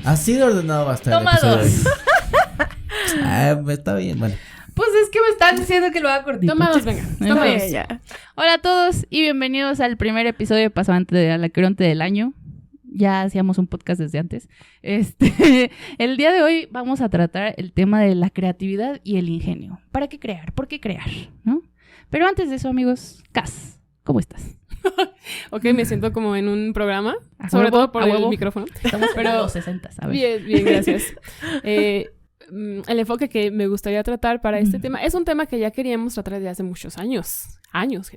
Así de ordenado va a estar Toma el episodio dos. de hoy. Está bien, bueno. Pues es que me están diciendo que lo haga cortito. Toma dos, venga. Toma Venga, dos. ya. Hola a todos y bienvenidos al primer episodio de Pasavante de Alaqueronte del año. Ya hacíamos un podcast desde antes. El día de hoy vamos a tratar el tema de la creatividad y el ingenio. ¿Para qué crear? ¿Por qué crear? ¿No? Pero antes de eso, amigos, Cas, ¿cómo estás? Ok, me siento como en un programa, A sobre huevo, todo por a el huevo. micrófono. Estamos Pero- en los 60, ¿sabes? Bien, bien, gracias. El enfoque que me gustaría tratar para este tema es un tema que ya queríamos tratar desde hace muchos años.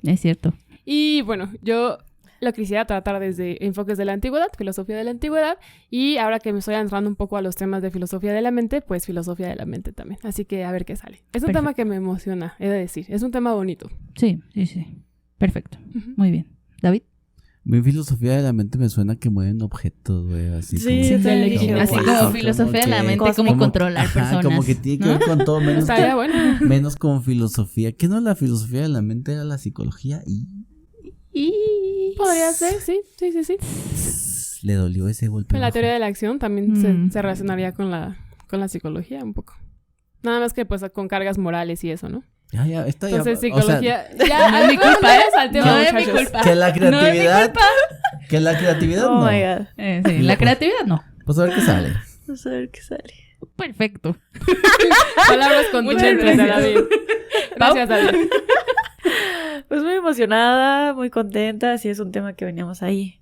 Es cierto. Y bueno, yo lo quisiera tratar desde enfoques de la antigüedad, filosofía de la antigüedad, y ahora que me estoy entrando un poco a los temas de filosofía de la mente, pues filosofía de la mente también. Así que a ver qué sale. Es un Perfecto. tema que me emociona, he de decir. Es un tema bonito. Sí. Perfecto. Ujú. Muy bien. ¿David? Mi filosofía de la mente me suena que mueven objetos, güey, así Sí, como... yo también dije, Así wow. como filosofía de la que- mente, como controlar ajá, personas. como que tiene que ver con todo, menos, Estaría bueno. menos con filosofía. ¿Qué no la filosofía de la mente era la psicología? Y Podría ser, sí. le dolió ese golpe. En la bajo. teoría de la acción también Mm. se relacionaría con la psicología un poco. Nada más que pues con cargas morales y eso, ¿no? Ya, está ya. Entonces o sea, psicología... no es mi culpa, ¿eh? al tema, No es mi muchachos. culpa. que la No es mi creatividad. culpa. Que la creatividad Oh no. my god. Sí, la creatividad no. Pues a ver qué sale. Vamos a ver qué sale. Perfecto. Palabras contundentes, gracias. David. Gracias, David. Pues muy emocionada, muy contenta. Sí, es un tema que veníamos ahí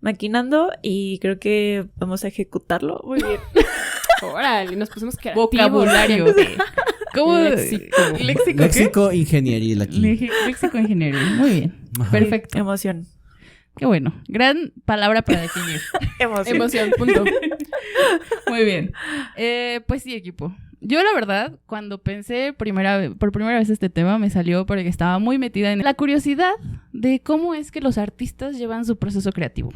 maquinando y creo que vamos a ejecutarlo muy bien. Órale, nos pusimos creativos. Vocabulario. ¿Cómo? Léxico. ¿Léxico qué? Léxico ingenieril aquí. Léxico ingeniería. Muy bien. Ajá. Perfecto. Emoción. Qué bueno. Gran palabra para definir. Emoción. Emoción, punto. Muy bien. Pues sí, equipo. Yo, la verdad, cuando pensé por primera vez este tema, me salió porque estaba muy metida en la curiosidad de cómo es que los artistas llevan su proceso creativo,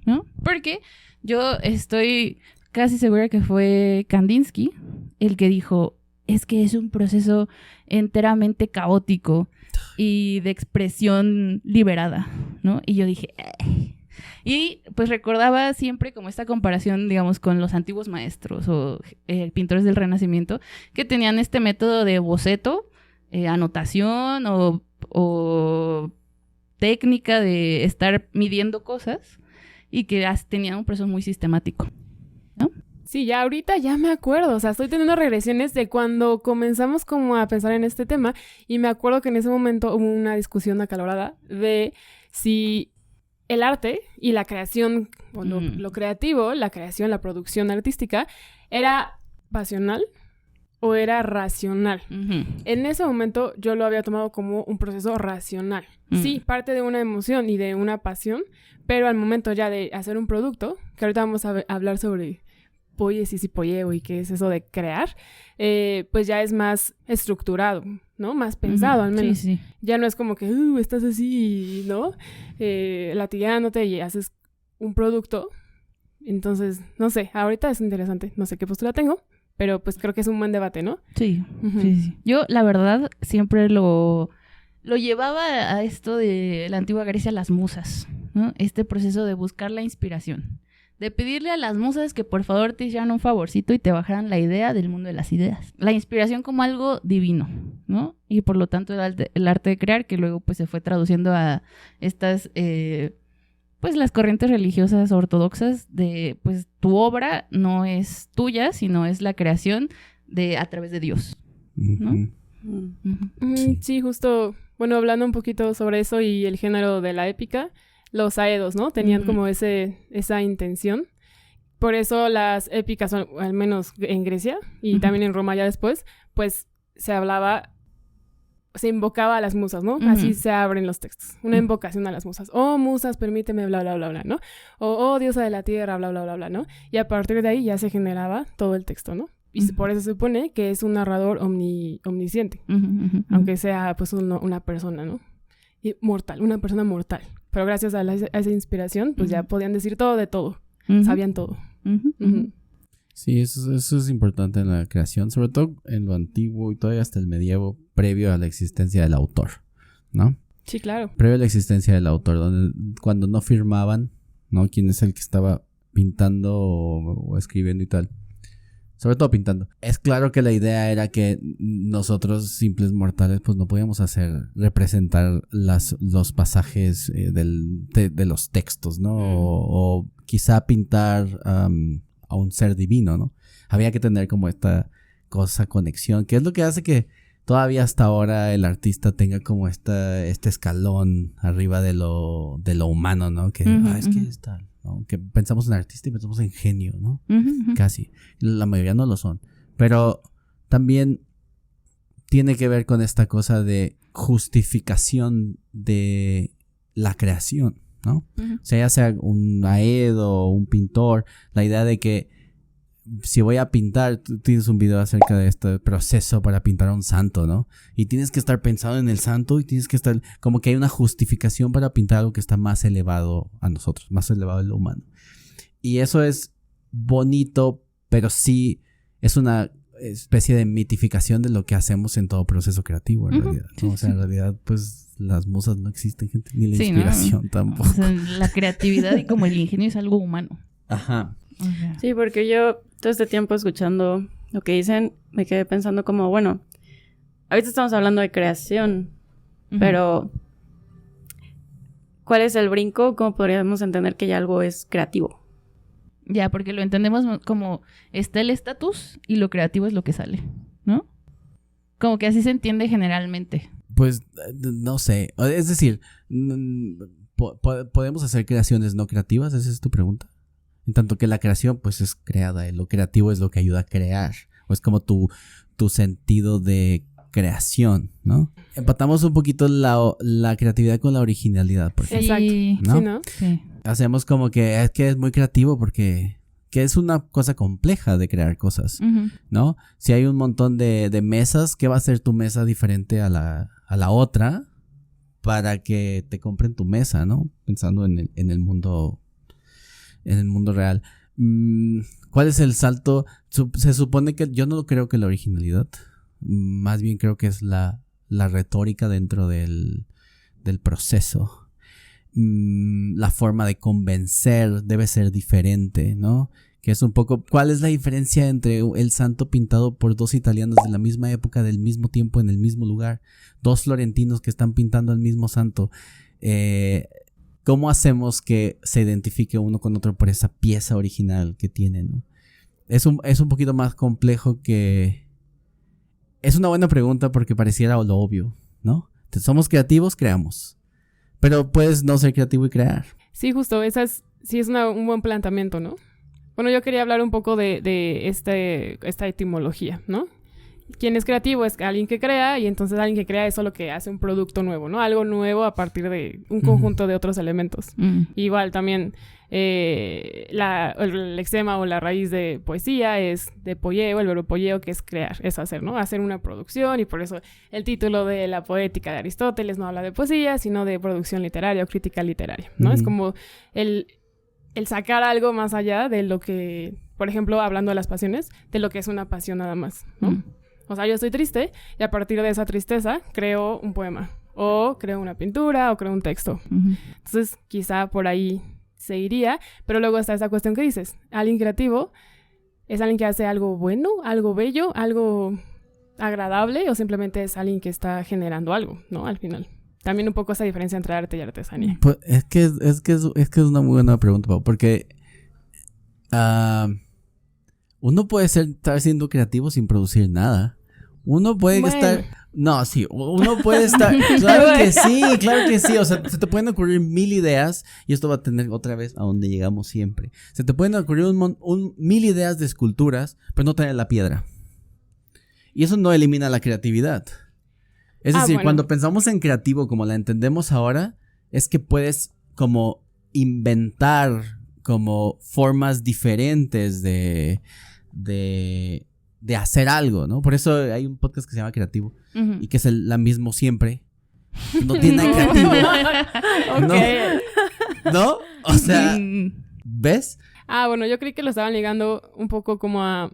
¿no? Porque yo estoy casi segura que fue Kandinsky el que dijo, es que es un proceso enteramente caótico y de expresión liberada, ¿no? Y yo dije, Y pues recordaba siempre como esta comparación, digamos, con los antiguos maestros o pintores del Renacimiento que tenían este método de boceto, anotación o técnica de estar midiendo cosas y que tenían un proceso muy sistemático. Sí, ya ahorita ya me acuerdo, o sea, estoy teniendo regresiones de cuando comenzamos como a pensar en este tema y me acuerdo que en ese momento hubo una discusión acalorada de si el arte y la creación, o lo creativo, la creación, la producción artística, era pasional o era racional. Uh-huh. En ese momento yo lo había tomado como un proceso racional. Sí, parte de una emoción y de una pasión, pero al momento ya de hacer un producto, que ahorita vamos a hablar sobre poiesis y poieo y qué es eso de crear, pues ya es más estructurado, ¿no? Más pensado al menos. Sí, sí. Ya no es como que, estás así, ¿no? Latigándote y haces un producto. Entonces, no sé, ahorita es interesante. No sé qué postura tengo, pero pues creo que es un buen debate, ¿no? Sí, Ujú. sí. Yo, la verdad, siempre lo llevaba a esto de la antigua Grecia, las musas, ¿no? Este proceso de buscar la inspiración. De pedirle a las musas que por favor te hicieran un favorcito y te bajaran la idea del mundo de las ideas. La inspiración como algo divino, ¿no? Y por lo tanto el arte de crear, que luego pues se fue traduciendo a estas, pues las corrientes religiosas ortodoxas de, pues tu obra no es tuya, sino es la creación a través de Dios, ¿no? Ujú. Ujú. Sí, justo, bueno, hablando un poquito sobre eso y el género de la épica, los aedos, ¿no? Tenían como esa intención. Por eso las épicas, al menos en Grecia y también en Roma ya después, pues se invocaba a las musas, ¿no? Así se abren los textos. Una invocación a las musas. Oh, musas, permíteme, bla, bla, bla, bla, ¿no? O, oh, diosa de la tierra, bla, bla, bla, bla, ¿no? Y a partir de ahí ya se generaba todo el texto, ¿no? Y por eso se supone que es un narrador omnisciente, aunque sea pues una persona, ¿no? Y mortal, una persona mortal. Pero gracias a esa inspiración, pues ya podían decir todo de todo. Sabían todo. Sí, eso es importante en la creación, sobre todo en lo antiguo y todavía hasta el medievo, previo a la existencia del autor, ¿no? Sí, claro. Previo a la existencia del autor, cuando no firmaban, ¿no? ¿Quién es el que estaba pintando o escribiendo y tal. Sobre todo pintando. Es claro que la idea era que nosotros, simples mortales, pues no podíamos representar los pasajes de los textos, ¿no? O quizá pintar a un ser divino, ¿no? Había que tener como esta conexión, que es lo que hace que todavía hasta ahora el artista tenga como este escalón arriba de lo humano, ¿no? Que es que es tal, ¿no? Que pensamos en artista y pensamos en genio, ¿no? Casi. La mayoría no lo son. Pero también tiene que ver con esta cosa de justificación de la creación, ¿no? O sea, ya sea un aedo o un pintor, la idea de que si voy a pintar, tú tienes un video acerca de este proceso para pintar a un santo, ¿no? Y tienes que estar pensando en el santo y tienes que estar... Como que hay una justificación para pintar algo que está más elevado a nosotros, más elevado a lo humano. Y eso es bonito, pero sí es una especie de mitificación de lo que hacemos en todo proceso creativo, en realidad, ¿no? O sea, en realidad, pues, las musas no existen, gente, ni la inspiración tampoco. O sea, la creatividad y como el ingenio es algo humano. Ajá. Sí, porque yo todo este tiempo escuchando lo que dicen, me quedé pensando como, bueno, ahorita estamos hablando de creación, pero ¿cuál es el brinco? ¿Cómo podríamos entender que ya algo es creativo? Ya, porque lo entendemos como está el estatus y lo creativo es lo que sale, ¿no? Como que así se entiende generalmente. Pues, no sé. Es decir, ¿podemos hacer creaciones no creativas? ¿Esa es tu pregunta? En tanto que la creación, pues, es creada. Y lo creativo es lo que ayuda a crear. O es como tu sentido de creación, ¿no? Empatamos un poquito la creatividad con la originalidad. Porque, Exacto. ¿no? Sí, ¿no? Sí. Hacemos como que es muy creativo porque... Que es una cosa compleja de crear cosas, ¿no? Si hay un montón de mesas, ¿qué va a hacer tu mesa diferente a la otra para que te compren tu mesa, ¿no? Pensando en el mundo real. ¿Cuál es el salto? Se supone que yo no creo que la originalidad, más bien creo que es la retórica dentro del proceso. La forma de convencer debe ser diferente, ¿no? Que es un poco... ¿Cuál es la diferencia entre el santo pintado por dos italianos de la misma época, del mismo tiempo, en el mismo lugar? Dos florentinos que están pintando el mismo santo. ¿Cómo hacemos que se identifique uno con otro por esa pieza original que tiene, ¿no? Es un poquito más complejo que... Es una buena pregunta porque pareciera lo obvio, ¿no? Somos creativos, creamos. Pero puedes no ser creativo y crear. Sí, justo. Sí es un buen planteamiento, ¿no? Bueno, yo quería hablar un poco de esta etimología, ¿no? Quien es creativo es alguien que crea, y entonces alguien que crea es solo que hace un producto nuevo, ¿no? Algo nuevo a partir de un conjunto de otros elementos. Igual también el extrema o la raíz de poesía es de poieo, el verbo poieo, que es crear, es hacer, ¿no? Hacer una producción, y por eso el título de la Poética de Aristóteles no habla de poesía, sino de producción literaria o crítica literaria, ¿no? Es como el sacar algo más allá de lo que, por ejemplo, hablando de las pasiones, de lo que es una pasión nada más, ¿no? O sea, yo estoy triste y a partir de esa tristeza creo un poema, o creo una pintura, o creo un texto. Entonces, quizá por ahí se iría, pero luego está esa cuestión que dices. Alguien creativo es alguien que hace algo bueno, algo bello, algo agradable, o simplemente es alguien que está generando algo, ¿no? Al final. También un poco esa diferencia entre arte y artesanía. Pues es que es una muy buena pregunta, Pau, porque uno puede estar siendo creativo sin producir nada. Uno puede estar... No, sí, uno puede estar... Claro que sí. O sea, se te pueden ocurrir 1000 ideas, y esto va a tener otra vez a donde llegamos siempre. Se te pueden ocurrir 1000 ideas de esculturas, pero no tener la piedra. Y eso no elimina la creatividad. Es decir, bueno, cuando pensamos en creativo como la entendemos ahora, es que puedes como inventar como formas diferentes de hacer algo, ¿no? Por eso hay un podcast que se llama Creativo, y que es la mismo siempre. No tiene nada creativo. ¿No? O sea, ¿ves? Bueno, yo creí que lo estaban ligando un poco como a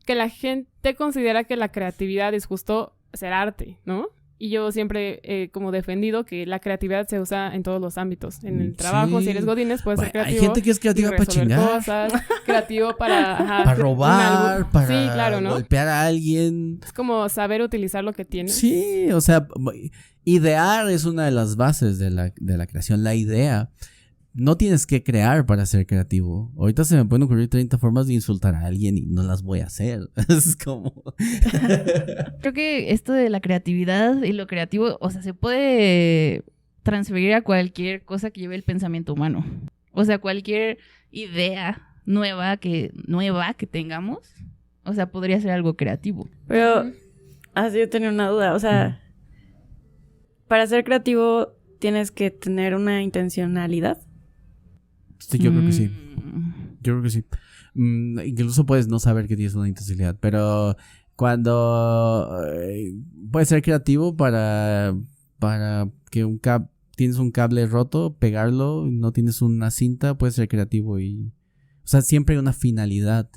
que la gente considera que la creatividad es justo hacer arte, ¿no? Y yo siempre he como defendido que la creatividad se usa en todos los ámbitos. En el trabajo, si eres godines, puedes ser creativo. Hay gente que es creativa para chingar. Cosas, creativo para... para robar, para sí, claro, ¿no? golpear a alguien. Es como saber utilizar lo que tienes. Sí, o sea, idear es una de las bases de la creación, la idea. No tienes que crear para ser creativo. Ahorita se me pueden ocurrir 30 formas de insultar a alguien y no las voy a hacer. Es como... Creo que esto de la creatividad y lo creativo, o sea, se puede transferir a cualquier cosa que lleve el pensamiento humano. O sea, cualquier idea nueva que tengamos, o sea, podría ser algo creativo. Pero, así yo tenía una duda, o sea, para ser creativo tienes que tener una intencionalidad. Sí, yo creo que sí. Yo creo que sí. Incluso puedes no saber que tienes una intencionalidad, pero cuando puedes ser creativo para que tienes un cable roto, pegarlo, no tienes una cinta, puedes ser creativo y... O sea, siempre hay una finalidad.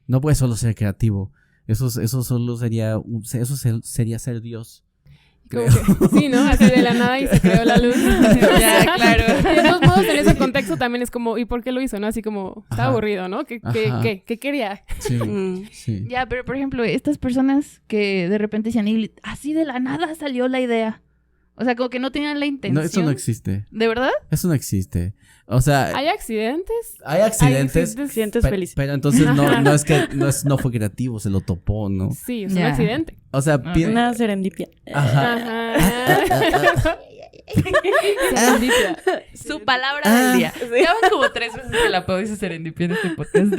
No puedes solo ser creativo. Eso solo sería... Eso sería ser Dios. Creo. Sí, ¿no? Así de la nada y se creó la luz. Ya, claro. Y de todos modos, en ese contexto también es como, ¿y por qué lo hizo, no? Así como, está aburrido, ¿no? ¿Qué quería? Sí, sí. Ya, pero por ejemplo, estas personas que de repente decían, y así de la nada salió la idea. O sea, como que no tenían la intención. No, eso no existe. ¿De verdad? Eso no existe. O sea... ¿Hay accidentes? Hay accidentes. Accidentes felices. Pero entonces no es que no fue creativo, se lo topó, ¿no? Sí, es un accidente. O sea, una serendipia. Ajá. Serendipia. Su palabra del día. Sí. Ya van como 3 veces que la puedo decir serendipia en este podcast.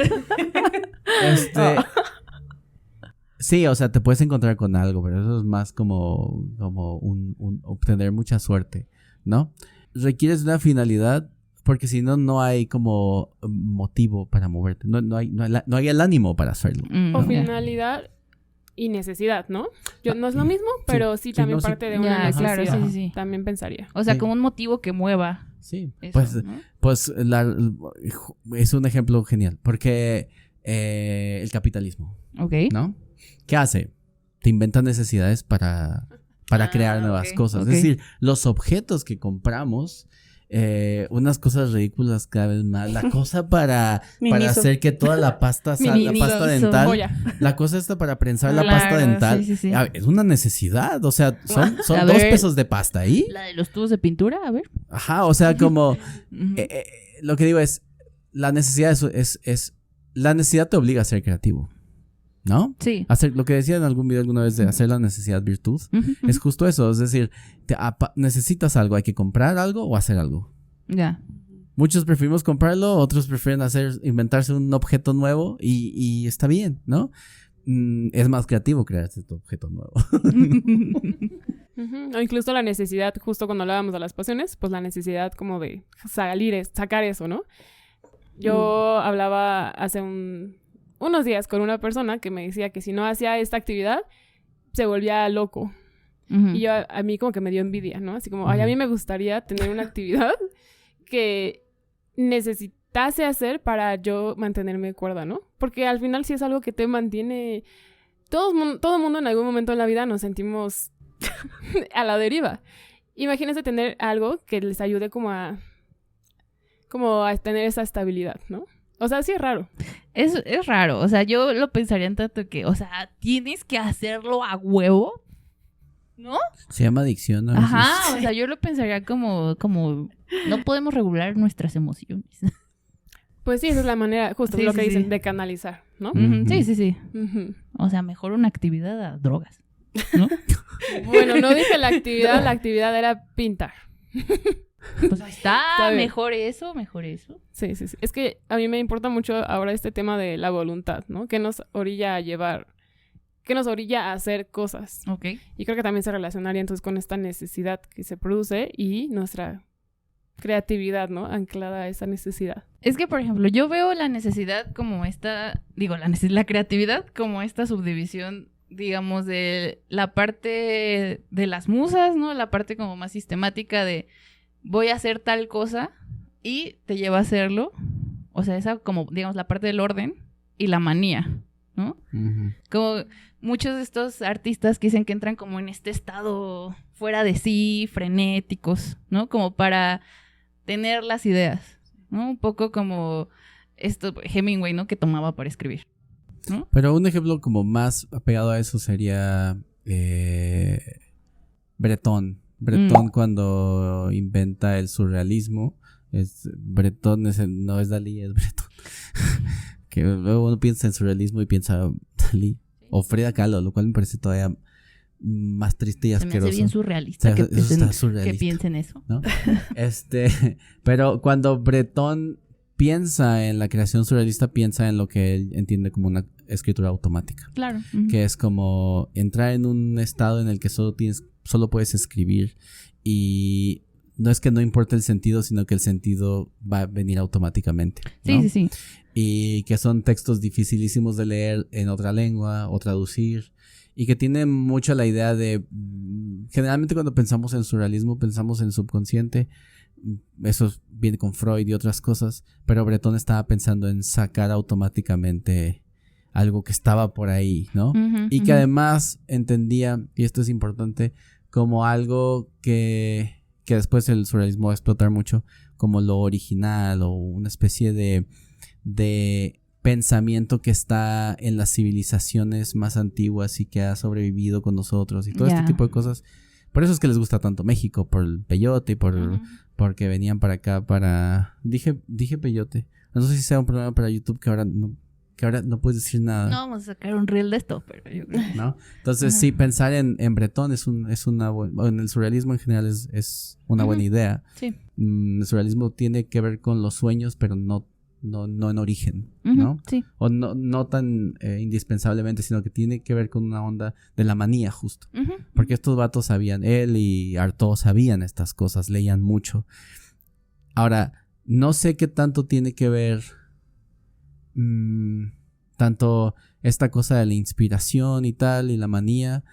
Sí, o sea, te puedes encontrar con algo, pero eso es más como un obtener mucha suerte, ¿no? Requieres una finalidad porque si no, no hay como motivo para moverte. No hay el ánimo para hacerlo. O finalidad y necesidad, ¿no? No es lo mismo, pero sí también parte de una necesidad. Claro, sí. También pensaría. O sea, Sí. como un motivo que mueva. Sí, Eso, ¿no? pues es un ejemplo genial, porque el capitalismo, Ok. ¿no? ¿Qué hace? Te inventa necesidades para crear nuevas cosas. ok. Es decir, los objetos que compramos, unas cosas ridículas cada vez más. La cosa para hacer que toda la pasta salga, la pasta dental. La cosa está para prensar la pasta dental. Sí. A ver, es una necesidad. O sea, son A 2 ver. pesos de pasta ahí. La de los tubos de pintura, a ver. Ajá, o sea, como lo que digo es, la necesidad la necesidad te obliga a ser creativo, ¿no? Sí. Hacer lo que decía en algún video alguna vez de hacer la necesidad virtud, es justo eso, es decir, necesitas algo, hay que comprar algo o hacer algo. Ya. Muchos preferimos comprarlo, otros prefieren inventarse un objeto nuevo y está bien, ¿no? Es más creativo crearse tu objeto nuevo. O incluso la necesidad, justo cuando hablábamos de las pasiones, pues la necesidad como de sacar eso, ¿no? Yo hablaba hace unos días con una persona que me decía que si no hacía esta actividad, se volvía loco. Y yo, a mí como que me dio envidia, ¿no? Así como, ay, a mí me gustaría tener una actividad que necesitase hacer para yo mantenerme cuerda, ¿no? Porque al final sí es algo que te mantiene... Todo el mundo en algún momento en la vida nos sentimos a la deriva. Imagínense tener algo que les ayude como a tener esa estabilidad, ¿no? O sea, sí es raro. Es raro. O sea, yo lo pensaría en tanto que, o sea, tienes que hacerlo a huevo, ¿no? Se llama adicción, ¿no? Ajá, o sea, yo lo pensaría como no podemos regular nuestras emociones. Pues sí, esa es la manera, justo Sí, lo sí, que sí. dicen, de canalizar, ¿no? Sí. O sea, mejor una actividad a drogas, ¿no? Bueno, no dije la actividad era pintar. Pues ahí está bien. mejor eso. Sí. Es que a mí me importa mucho ahora este tema de la voluntad, ¿no? Que nos orilla a hacer cosas. Ok. Y creo que también se relacionaría entonces con esta necesidad que se produce y nuestra creatividad, ¿no? Anclada a esa necesidad. Es que, por ejemplo, yo veo la necesidad como la creatividad como esta subdivisión, digamos, de la parte de las musas, ¿no? La parte como más sistemática de voy a hacer tal cosa y te lleva a hacerlo. O sea, esa como, digamos, la parte del orden y la manía, ¿no? Como muchos de estos artistas que dicen que entran como en este estado fuera de sí, frenéticos, ¿no? Como para tener las ideas, ¿no? Un poco como Hemingway, ¿no? Que tomaba para escribir, ¿no? Pero un ejemplo como más apegado a eso sería Breton. Breton cuando inventa el surrealismo. Breton no es Dalí, es Breton. Que luego uno piensa en surrealismo y piensa Dalí o Frida Kahlo, lo cual me parece todavía más triste y asqueroso. Se me hace bien surrealista, o sea, que piensen eso. ¿No? Pero cuando Breton piensa en la creación surrealista, piensa en lo que él entiende como una escritura automática. Claro. Que es como entrar en un estado en el que solo puedes escribir y no es que no importe el sentido, sino que el sentido va a venir automáticamente, ¿no? Sí. Y que son textos dificilísimos de leer en otra lengua o traducir y que tienen mucho la idea de... Generalmente cuando pensamos en surrealismo pensamos en subconsciente. Eso viene con Freud y otras cosas, pero Breton estaba pensando en sacar automáticamente algo que estaba por ahí, ¿no? Y que además entendía, y esto es importante, como algo que después el surrealismo va a explotar mucho, como lo original o una especie de pensamiento que está en las civilizaciones más antiguas y que ha sobrevivido con nosotros y todo este tipo de cosas. Por eso es que les gusta tanto México, por el peyote y porque venían para acá para... Dije peyote. No sé si sea un problema para YouTube que ahora no puedes decir nada. No, vamos a sacar un reel de esto, pero yo creo que... ¿No? Entonces sí, pensar en Breton en el surrealismo en general es una buena idea. Sí. El surrealismo tiene que ver con los sueños, pero no en origen, ¿no? Sí. O no tan indispensablemente, sino que tiene que ver con una onda de la manía justo. Porque estos vatos sabían, él y Artaud sabían estas cosas, leían mucho. Ahora, no sé qué tanto tiene que ver tanto esta cosa de la inspiración y tal, y la manía,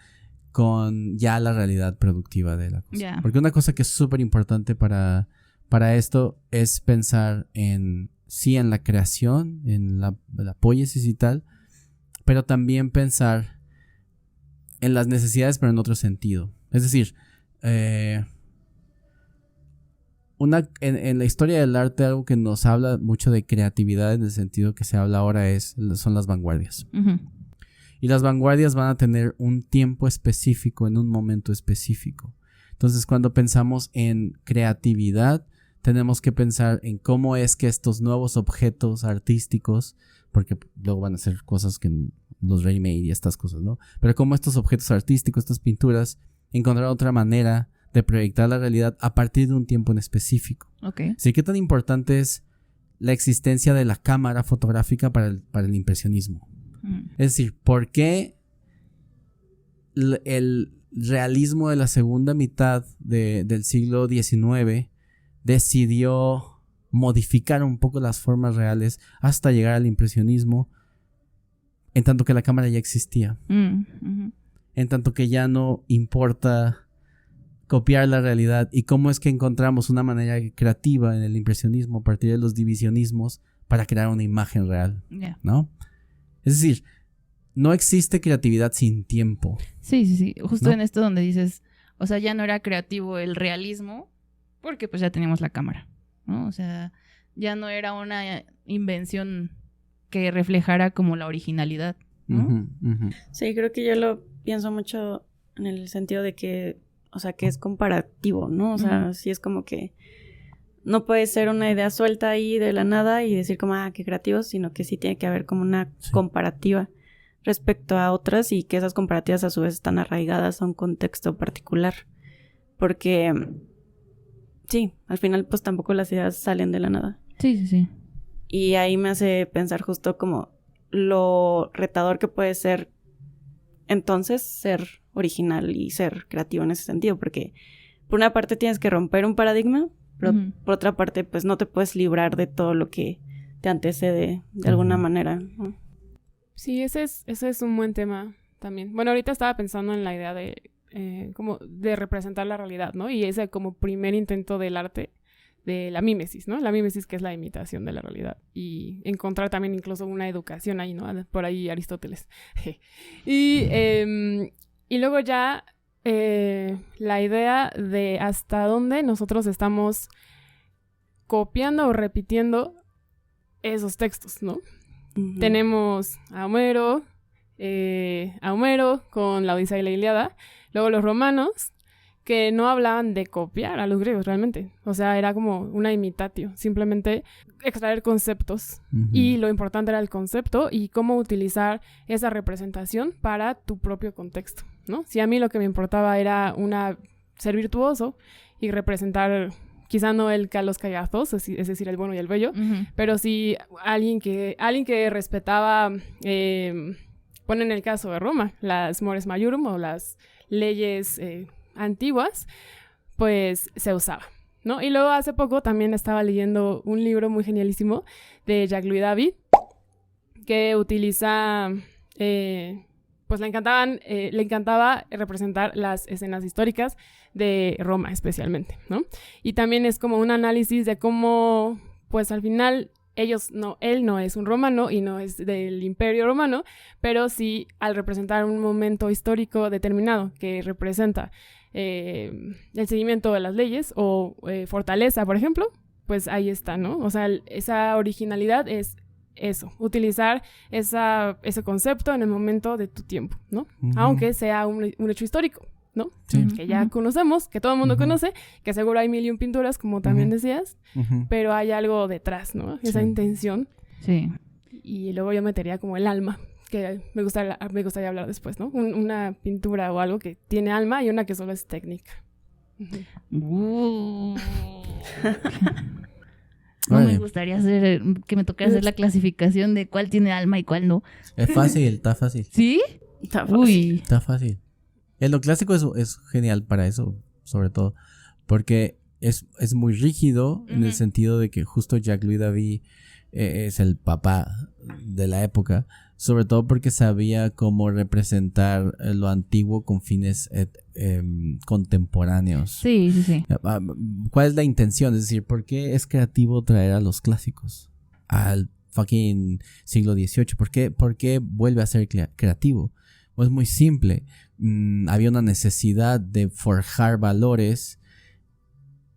con ya la realidad productiva de la cosa. Yeah. Porque una cosa que es súper importante para esto es pensar en la creación, en la poiesis y tal, pero también pensar en las necesidades, pero en otro sentido. Es decir, en la historia del arte, algo que nos habla mucho de creatividad en el sentido que se habla ahora son las vanguardias. Y las vanguardias van a tener un tiempo específico en un momento específico. Entonces, cuando pensamos en creatividad, tenemos que pensar en cómo es que estos nuevos objetos artísticos, porque luego van a ser cosas que los remade y estas cosas, ¿no? Pero cómo estos objetos artísticos, estas pinturas, encontraron otra manera de proyectar la realidad a partir de un tiempo en específico. Okay. Así que tan importante es la existencia de la cámara fotográfica para el impresionismo. Es decir, ¿por qué el realismo de la segunda mitad del siglo XIX decidió modificar un poco las formas reales hasta llegar al impresionismo, en tanto que la cámara ya existía? En tanto que ya no importa copiar la realidad. ¿Y cómo es que encontramos una manera creativa en el impresionismo a partir de los divisionismos para crear una imagen real? ¿No? Es decir, no existe creatividad sin tiempo. Sí. Justo ¿no? en esto donde dices, o sea, ya no era creativo el realismo porque pues ya teníamos la cámara, ¿no? O sea, ya no era una invención que reflejara como la originalidad, ¿no? Sí, creo que yo lo pienso mucho en el sentido de que, o sea, que es comparativo, ¿no? O sea, sí es como que no puede ser una idea suelta ahí de la nada y decir como, qué creativo, sino que sí tiene que haber como una comparativa respecto a otras y que esas comparativas a su vez están arraigadas a un contexto particular. Porque, sí, al final pues tampoco las ideas salen de la nada. Sí. Y ahí me hace pensar justo como lo retador que puede ser entonces ser original y ser creativo en ese sentido, porque por una parte tienes que romper un paradigma, pero por otra parte pues no te puedes librar de todo lo que te antecede de alguna manera, ¿no? Sí, ese es un buen tema también. Bueno, ahorita estaba pensando en la idea de como de representar la realidad, ¿no? Y ese como primer intento del arte de la mímesis, ¿no? La mímesis, que es la imitación de la realidad. Y encontrar también incluso una educación ahí, ¿no? Por ahí Aristóteles. Y luego ya la idea de hasta dónde nosotros estamos copiando o repitiendo esos textos, ¿no? Uh-huh. Tenemos a Homero con la Odisea y la Ilíada, luego los romanos, que no hablaban de copiar a los griegos realmente, o sea, era como una imitatio, simplemente extraer conceptos, uh-huh. Y lo importante era el concepto y cómo utilizar esa representación para tu propio contexto, ¿no? Si a mí lo que me importaba era ser virtuoso y representar, quizá no el Kalos Kaigathos, es decir, el bueno y el bello, uh-huh. Pero sí alguien que respetaba, ponen el caso de Roma, las mores maiorum o las leyes antiguas, pues se usaba, ¿no? Y luego hace poco también estaba leyendo un libro muy genialísimo de Jacques-Louis David, que utiliza, pues le encantaba representar las escenas históricas de Roma especialmente, ¿no? Y también es como un análisis de cómo, pues al final él no es un romano y no es del Imperio Romano, pero sí al representar un momento histórico determinado que representa el seguimiento de las leyes o fortaleza, por ejemplo, pues ahí está, ¿no? O sea, esa originalidad es eso, utilizar ese concepto en el momento de tu tiempo, ¿no? Uh-huh. Aunque sea un hecho histórico, ¿no? Sí. Que ya conocemos, que todo el mundo uh-huh. conoce, que seguro hay 1000 y un pinturas, como también uh-huh. decías, uh-huh. pero hay algo detrás, ¿no? Esa intención. Sí. Y luego yo metería como el alma, que me gustaría hablar después, ¿no? Una pintura o algo que tiene alma y una que solo es técnica. No me gustaría que me tocara hacer la clasificación de cuál tiene alma y cuál no. Es fácil, está fácil. ¿Sí? Está fácil. Uy. Está fácil. Lo clásico es genial para eso, sobre todo, porque es muy rígido uh-huh. en el sentido de que justo Jacques-Louis David es el papá de la época, sobre todo porque sabía cómo representar lo antiguo con fines contemporáneos. Sí. ¿Cuál es la intención? Es decir, ¿por qué es creativo traer a los clásicos al fucking siglo XVIII? ¿Por qué vuelve a ser creativo? Pues muy simple. Había una necesidad de forjar valores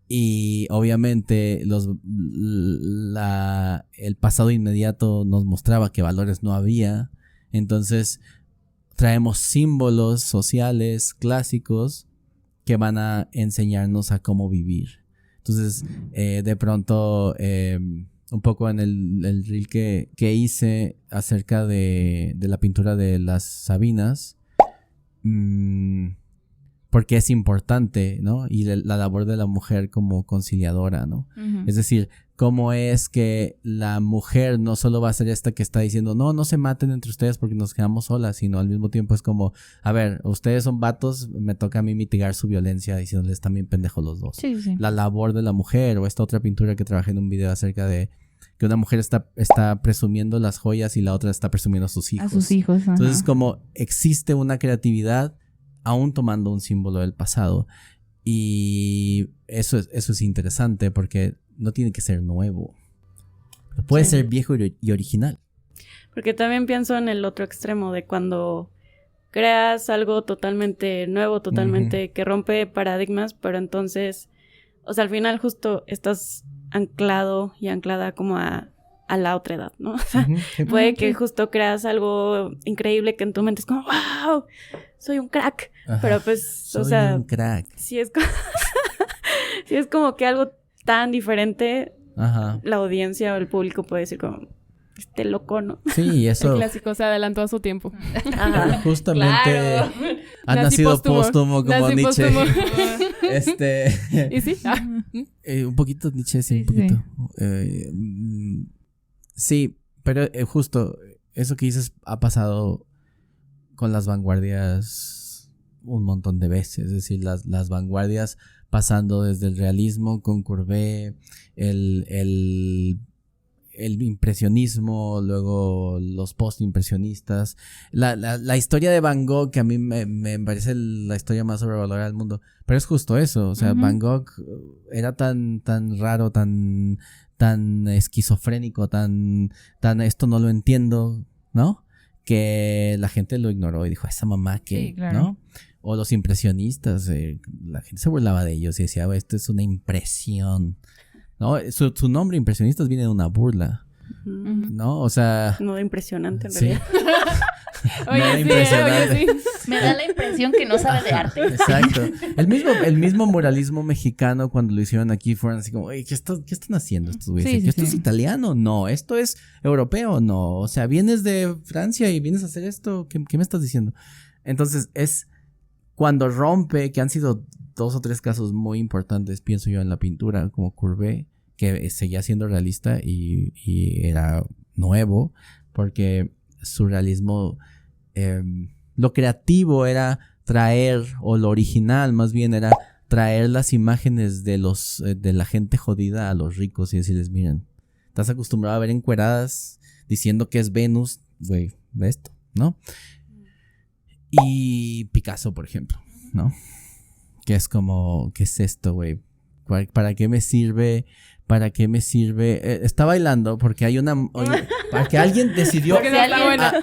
y obviamente el pasado inmediato nos mostraba que valores no había. Entonces traemos símbolos sociales clásicos que van a enseñarnos a cómo vivir. Entonces de pronto un poco en el reel que hice acerca de la pintura de las Sabinas, porque es importante, ¿no? Y la labor de la mujer como conciliadora, ¿no? Uh-huh. Es decir, cómo es que la mujer no solo va a ser esta que está diciendo no se maten entre ustedes porque nos quedamos solas, sino al mismo tiempo es como, a ver, ustedes son vatos, me toca a mí mitigar su violencia diciéndoles también pendejos los dos. Sí. La labor de la mujer, o esta otra pintura que trabajé en un video acerca de que una mujer está presumiendo las joyas y la otra está presumiendo a sus hijos. A sus hijos, ajá. Entonces, como existe una creatividad aún tomando un símbolo del pasado. Y eso es interesante porque no tiene que ser nuevo. Puede ser viejo y original. Porque también pienso en el otro extremo de cuando creas algo totalmente nuevo, totalmente uh-huh. que rompe paradigmas, pero entonces, o sea, al final justo estás anclado y anclada como a la otra edad, ¿no? O sea, uh-huh. puede que justo creas algo increíble que en tu mente es como, ¡wow! Soy un crack. Ajá. Pero pues, o sea... Soy un crack. Si es como que algo tan diferente, ajá. la audiencia o el público puede decir como, este loco, ¿no? Sí, eso... El clásico se adelantó a su tiempo. Ajá. Justamente claro. Ha nacido póstumo como Nietzsche. ¿Y sí? Un poquito Nietzsche, sí, un poquito. Sí, pero justo eso que dices ha pasado con las vanguardias un montón de veces. Es decir, las vanguardias pasando desde el realismo con Courbet, el el impresionismo, luego los postimpresionistas, la historia de Van Gogh, que a mí me parece la historia más sobrevalorada del mundo, pero es justo eso, o sea, Van Gogh era tan raro, tan esquizofrénico, tan esto no lo entiendo, ¿no? Que la gente lo ignoró y dijo, esa mamá que, sí, claro. ¿no? O los impresionistas, la gente se burlaba de ellos y decía, esto es una impresión, ¿no? Su nombre, impresionistas, viene de una burla, ¿no? O sea... No, impresionante en sí. realidad. Oye, impresionante. sí. Me da la impresión que no sabe de arte. Exacto. El mismo muralismo mexicano cuando lo hicieron aquí fueron así como, ¿qué están haciendo estos güeyes? Sí, ¿Esto es italiano? No. ¿Esto es europeo? No. O sea, vienes de Francia y vienes a hacer esto. ¿Qué me estás diciendo? Entonces, es cuando rompe, que han sido 2 o 3 casos muy importantes, pienso yo, en la pintura, como Courbet, que seguía siendo realista y era nuevo, porque su realismo, lo creativo era traer, o lo original más bien era traer las imágenes de la gente jodida a los ricos y decirles, miren, estás acostumbrado a ver encueradas diciendo que es Venus, güey, ve esto, ¿no? Y Picasso, por ejemplo, ¿no? Que es como, ¿qué es esto, güey? ¿Para qué me sirve? ¿Para qué me sirve? Está bailando porque hay una... para que alguien decidió... Porque no está buena.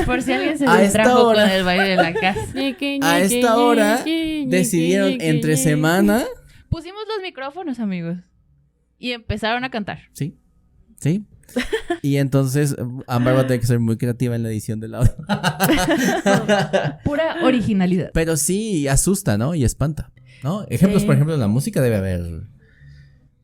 Por si alguien se a esta distrajo hora- con el baile de la casa. A esta hora decidieron entre semana... Pusimos los micrófonos, amigos. Y empezaron a cantar. Sí, sí. Y entonces Ámbar va a tener que ser muy creativa en la edición del audio. Pura originalidad. Pero sí, asusta, ¿no? Y espanta, ¿no? Ejemplos, Sí. por ejemplo, en la música debe haber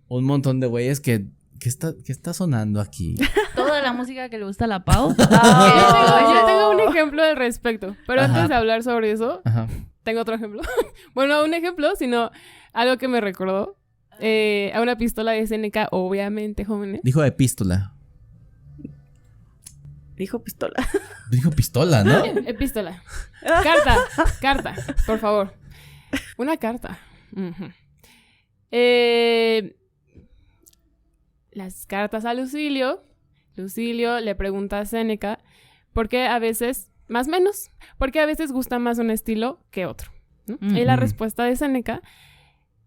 un montón de güeyes que está sonando aquí. Toda la música que le gusta a la Pau. Yo tengo un ejemplo al respecto. Pero Ajá. antes de hablar sobre eso, Ajá. tengo otro ejemplo. Bueno, no un ejemplo, sino algo que me recordó. A una pistola de Seneca, obviamente, jóvenes. Dijo epístola. Dijo pistola. Dijo pistola, ¿no? Epístola. Carta, por favor. Una carta. Ujú. Las cartas a Lucilio. Lucilio le pregunta a Séneca por qué a veces, más o menos, por qué a veces gusta más un estilo que otro, ¿no? Y la Ujú. respuesta de Séneca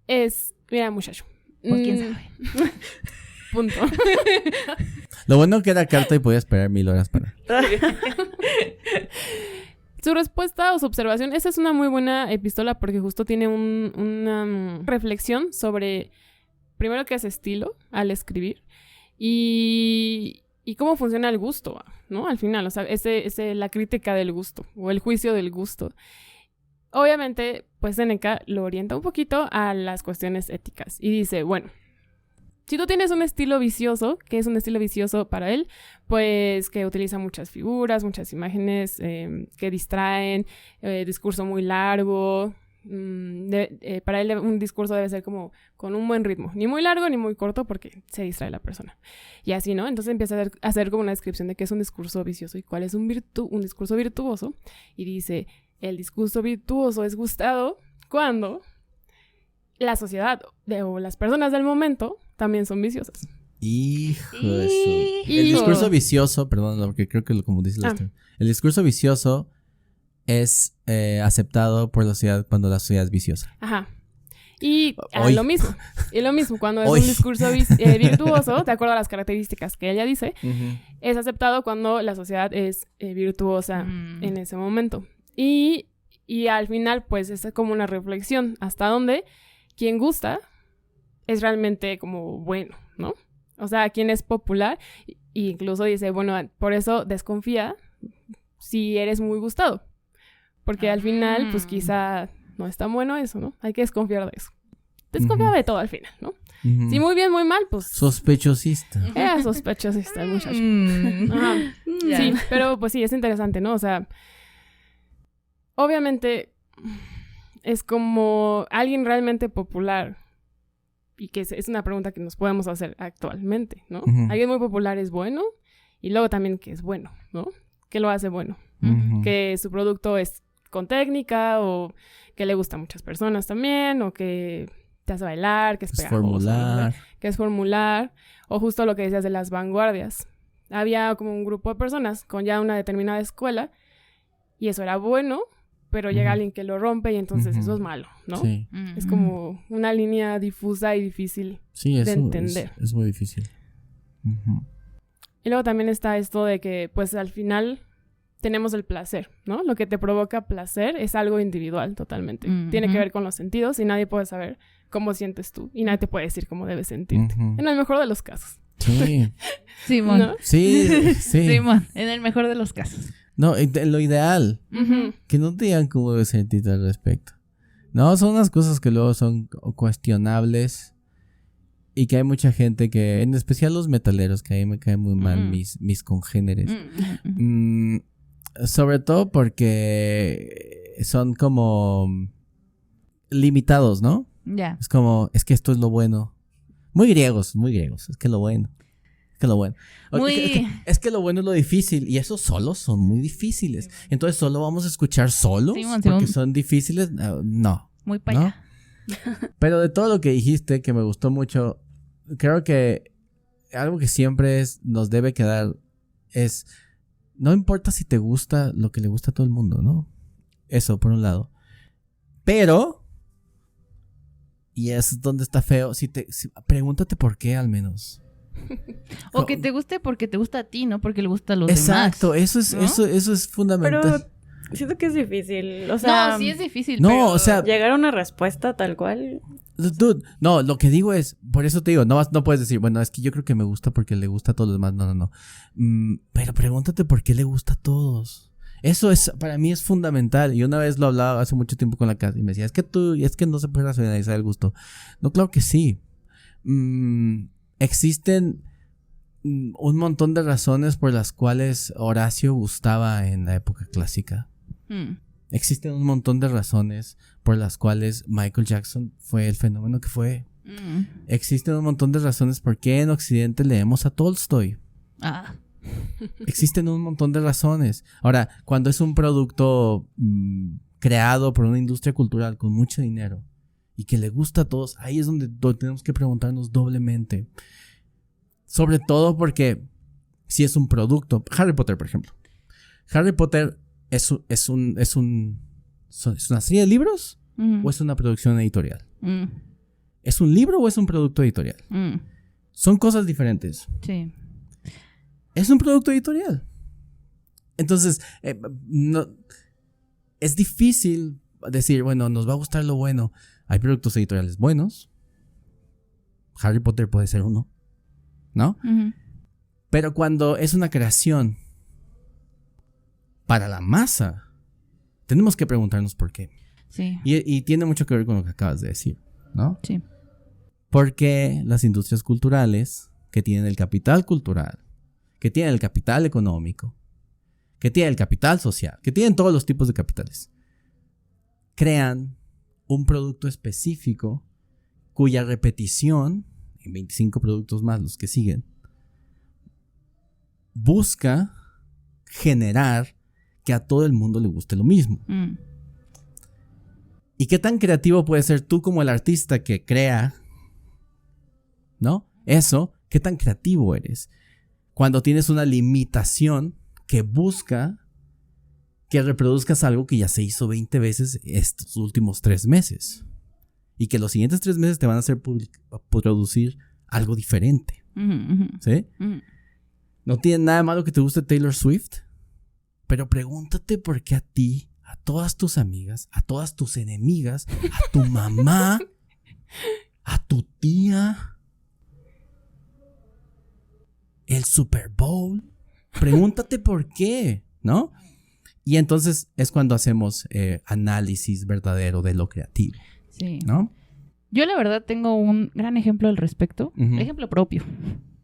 es, mira, muchacho. Pues quién sabe. Punto. Lo bueno que era carta y podía esperar 1000 horas para... Su respuesta o su observación, esa es una muy buena epístola porque justo tiene una reflexión sobre, primero, qué es estilo al escribir y cómo funciona el gusto, ¿no? Al final, o sea, la crítica del gusto o el juicio del gusto. Obviamente, pues Séneca lo orienta un poquito a las cuestiones éticas y dice, bueno, si tú tienes un estilo vicioso, ¿qué es un estilo vicioso para él? Pues que utiliza muchas figuras, muchas imágenes que distraen, discurso muy largo. Para él un discurso debe ser como con un buen ritmo, ni muy largo ni muy corto porque se distrae la persona. Y así, ¿no? Entonces empieza a hacer como una descripción de qué es un discurso vicioso y cuál es un discurso virtuoso. Y dice, el discurso virtuoso es gustado cuando la sociedad o las personas del momento también son viciosas. Hijo de su... El Hijo. discurso vicioso, perdón, porque creo que como dice la historia, el discurso vicioso es aceptado por la sociedad cuando la sociedad es viciosa. Ajá. Y Hoy. lo mismo. Y lo mismo, cuando es Hoy. un discurso virtuoso, de acuerdo a las características que ella dice, es aceptado cuando la sociedad es virtuosa en ese momento. Y al final, pues, es como una reflexión hasta dónde quien gusta es realmente como bueno, ¿no? O sea, quien es popular, e incluso dice, bueno, por eso desconfía si eres muy gustado. Porque al final, pues quizá no es tan bueno eso, ¿no? Hay que desconfiar de eso. Desconfía de todo al final, ¿no? Si muy bien, muy mal, pues... Sospechosista. Era sospechosista el muchacho. Ajá. Ya. Sí, pero pues sí, es interesante, ¿no? O sea, obviamente es como alguien realmente popular y que es una pregunta que nos podemos hacer actualmente, ¿no? Ujú. Alguien muy popular es bueno y luego también que es bueno, ¿no? ¿Qué lo hace bueno? Ujú. Que su producto es con técnica o que le gusta a muchas personas también o que te hace bailar, que es Es pegajoso, formular. ¿no? Que es formular, o justo lo que decías de las vanguardias. Había como un grupo de personas con ya una determinada escuela y eso era bueno, pero llega Ujú. alguien que lo rompe y entonces Ujú. eso es malo, ¿no? Sí, Es como una línea difusa y difícil. sí, eso entender. es muy difícil. Ujú. Y luego también está esto de que, pues, al final tenemos el placer, ¿no? Lo que te provoca placer es algo individual totalmente. Tiene que ver con los sentidos y nadie puede saber cómo sientes tú. Y nadie te puede decir cómo debes sentirte. Ujú. En el mejor de los casos. Sí, Simón. ¿No? sí, sí. Simón, en el mejor de los casos. No, lo ideal, Ujú. que no te digan cómo debes sentirte al respecto. No, son unas cosas que luego son cuestionables y que hay mucha gente que, en especial los metaleros, que a mí me caen muy mal mis congéneres. Sobre todo porque son como limitados, ¿no? Ya. Es como, es que esto es lo bueno. Muy griegos, es que lo bueno. Es que lo bueno. Muy- Es que lo bueno es lo difícil. Y esos solos son muy difíciles. Entonces, ¿solo vamos a escuchar solos? Simón, Porque Simón. son difíciles. No. Muy para ¿No? allá. Pero de todo lo que dijiste, que me gustó mucho, creo que algo que siempre nos debe quedar es, no importa si te gusta lo que le gusta a todo el mundo, ¿no? Eso, por un lado. Pero, y es donde está feo, pregúntate por qué al menos. O que te guste porque te gusta a ti, no porque le gusta a los Exacto, demás. eso es, ¿no? eso es fundamental. Pero siento que es difícil. O sea, No, sí es difícil. No, pero... o sea, llegar a una respuesta tal cual. Dude, no, lo que digo es, por eso te digo, no puedes decir, bueno, es que yo creo que me gusta porque le gusta a todos los demás. No. Pero pregúntate por qué le gusta a todos. Eso es, para mí es fundamental. Y una vez lo hablaba hace mucho tiempo con la casa y me decía, es que no se puede racionalizar el gusto. No, claro que sí. Existen un montón de razones por las cuales Horacio gustaba en la época clásica. Existen un montón de razones por las cuales Michael Jackson fue el fenómeno que fue. Existen un montón de razones por qué en Occidente leemos a Tolstoy. Ah. Existen un montón de razones. Ahora, cuando es un producto creado por una industria cultural con mucho dinero y que le gusta a todos, ahí es donde tenemos que preguntarnos doblemente. Sobre todo porque si es un producto, Harry Potter, por ejemplo. Harry Potter es una serie de libros o es una producción editorial. ¿Es un libro o es un producto editorial? Son cosas diferentes. Sí. Es un producto editorial. Entonces, no, es difícil decir, bueno, nos va a gustar lo bueno. Hay productos editoriales buenos. Harry Potter puede ser uno, ¿no? Pero cuando es una creación para la masa, tenemos que preguntarnos por qué. Sí. Y tiene mucho que ver con lo que acabas de decir, ¿no? Sí. Porque las industrias culturales, que tienen el capital cultural, que tienen el capital económico, que tienen el capital social, que tienen todos los tipos de capitales, crean un producto específico cuya repetición, en 25 productos más los que siguen, busca generar que a todo el mundo le guste lo mismo. ¿Y qué tan creativo puedes ser tú como el artista que crea, ¿no? Eso, ¿qué tan creativo eres? Cuando tienes una limitación que busca que reproduzcas algo que ya se hizo 20 veces estos últimos 3 meses. Y que los siguientes 3 meses te van a hacer producir algo diferente. ¿Sí? No tiene nada malo que te guste Taylor Swift, pero pregúntate por qué a ti, a todas tus amigas, a todas tus enemigas, a tu mamá, a tu tía, el Super Bowl. Pregúntate por qué, ¿no? Y entonces es cuando hacemos análisis verdadero de lo creativo, Sí. ¿no? Yo la verdad tengo un gran ejemplo al respecto. Ejemplo propio.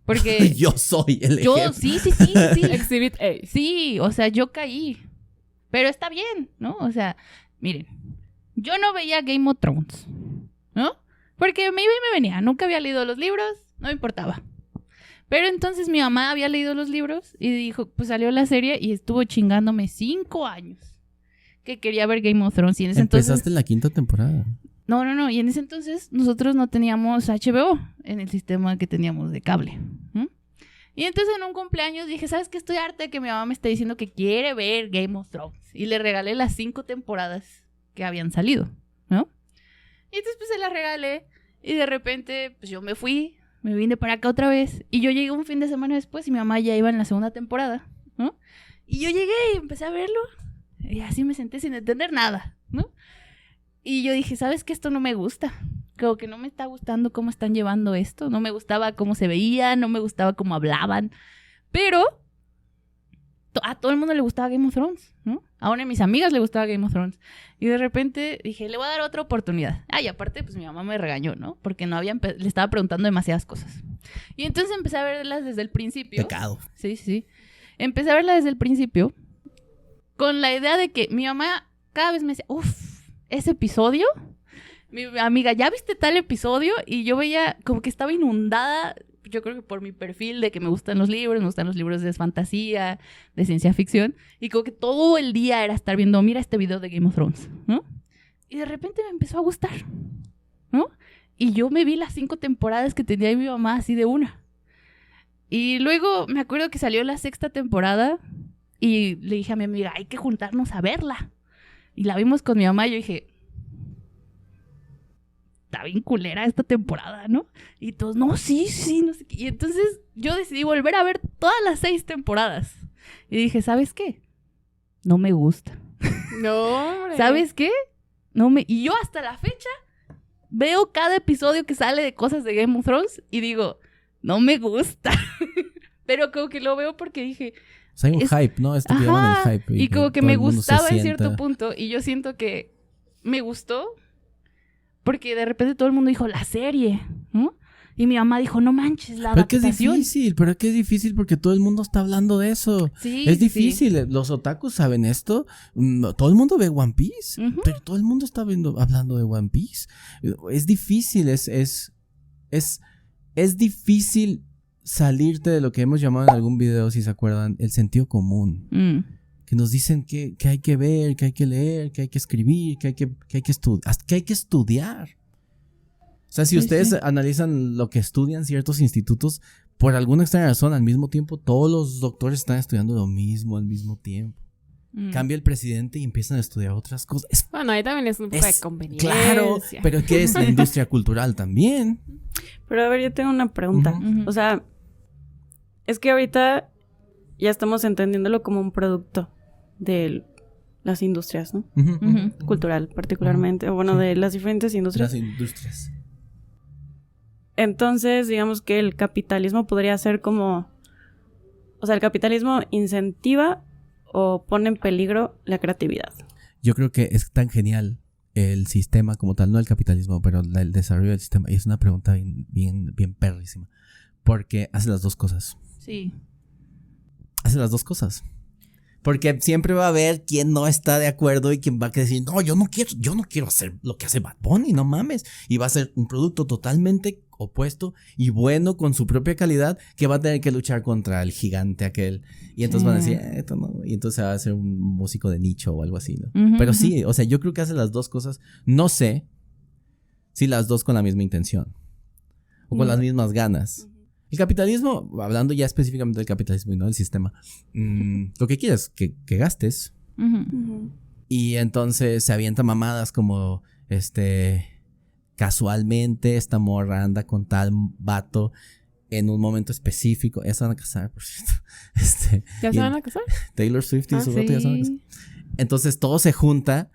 Porque Yo soy el yo, ejemplo. sí. Exhibit A. Sí, o sea, yo caí. Pero está bien, ¿no? O sea, miren, yo no veía Game of Thrones, ¿no? Porque me iba y me venía. Nunca había leído los libros, no me importaba. Pero entonces mi mamá había leído los libros y dijo, pues salió la serie y estuvo chingándome 5 años que quería ver Game of Thrones. Y en ese Empezaste entonces... en la 5ª temporada. No. Y en ese entonces nosotros no teníamos HBO en el sistema que teníamos de cable. Y entonces en un cumpleaños dije, ¿sabes qué? Estoy harta de que mi mamá me esté diciendo que quiere ver Game of Thrones. Y le regalé las 5 temporadas que habían salido, ¿no? Y entonces pues se las regalé. Y de repente pues yo me vine para acá otra vez. Y yo llegué un fin de semana después y mi mamá ya iba en la segunda temporada, ¿no? Y yo llegué y empecé a verlo. Y así me senté sin entender nada, ¿no? Y yo dije, ¿sabes qué? Esto no me gusta. Como que no me está gustando cómo están llevando esto. No me gustaba cómo se veía, no me gustaba cómo hablaban. Pero a todo el mundo le gustaba Game of Thrones, ¿no? A una de mis amigas le gustaba Game of Thrones. Y de repente dije, le voy a dar otra oportunidad. Y aparte, pues mi mamá me regañó, ¿no? Porque le estaba preguntando demasiadas cosas. Y entonces empecé a verlas desde el principio. Pecado. Sí. Empecé a verla desde el principio con la idea de que mi mamá cada vez me decía, ese episodio... Mi amiga, ¿ya viste tal episodio? Y yo veía como que estaba inundada, yo creo que por mi perfil de que me gustan los libros de fantasía, de ciencia ficción, y como que todo el día era estar viendo, mira este video de Game of Thrones, ¿no? Y de repente me empezó a gustar, ¿no? Y yo me vi las 5 temporadas que tenía ahí mi mamá así de una. Y luego me acuerdo que salió la 6ª temporada y le dije a mi amiga, hay que juntarnos a verla. Y la vimos con mi mamá y yo dije... está bien culera esta temporada, ¿no? Y todos, no, sí, no sé qué. Y entonces yo decidí volver a ver todas las 6 temporadas. Y dije, ¿sabes qué? No me gusta. No, hombre. ¿Sabes qué? Y yo hasta la fecha veo cada episodio que sale de cosas de Game of Thrones y digo, no me gusta. Pero como que lo veo porque dije... O sea, hay un hype, ¿no? Esto que llaman el hype. Y como que me gustaba en cierto punto. Y yo siento que me gustó... porque de repente todo el mundo dijo, la serie, ¿no? Y mi mamá dijo, no manches, la adaptación. Pero es que es difícil porque todo el mundo está hablando de eso. Sí, es difícil. Sí. Los otakus saben esto. Todo el mundo ve One Piece. Pero todo el mundo está hablando de One Piece. Es difícil, es difícil salirte de lo que hemos llamado en algún video, si se acuerdan, el sentido común. Que nos dicen que hay que ver, que hay que leer, que hay que escribir, que hay que estudiar. O sea, si ustedes analizan lo que estudian ciertos institutos, por alguna extraña razón, al mismo tiempo, todos los doctores están estudiando lo mismo al mismo tiempo. Cambia el presidente y empiezan a estudiar otras cosas. Bueno, ahí también es un poco de conveniencia. Claro, pero ¿qué es la industria cultural también? Pero a ver, yo tengo una pregunta. O sea, es que ahorita ya estamos entendiéndolo como un producto de las industrias, ¿no? Cultural, particularmente. O bueno, de las diferentes industrias. Las industrias. Entonces, digamos que el capitalismo podría ser como... O sea, el capitalismo incentiva o pone en peligro la creatividad. Yo creo que es tan genial el sistema como tal, no el capitalismo, pero el desarrollo del sistema. Y es una pregunta bien perrísima. Porque hace las dos cosas. Sí. Hace las dos cosas. Porque siempre va a haber quien no está de acuerdo y quien va a decir, no, yo no quiero hacer lo que hace Bad Bunny, no mames. Y va a ser un producto totalmente opuesto y bueno con su propia calidad que va a tener que luchar contra el gigante aquel. Y entonces van a decir, esto no. Y entonces va a ser un músico de nicho o algo así, ¿no? Pero sí, o sea, yo creo que hace las dos cosas. No sé si las dos con la misma intención o con las mismas ganas. El capitalismo, hablando ya específicamente del capitalismo y no del sistema, lo que quieres es que gastes. Y entonces se avienta mamadas como, casualmente esta morra anda con tal vato en un momento específico. Ya se van a casar, por cierto. ¿Ya se van a casar? Taylor Swift y su vato ya se van a casar. Entonces todo se junta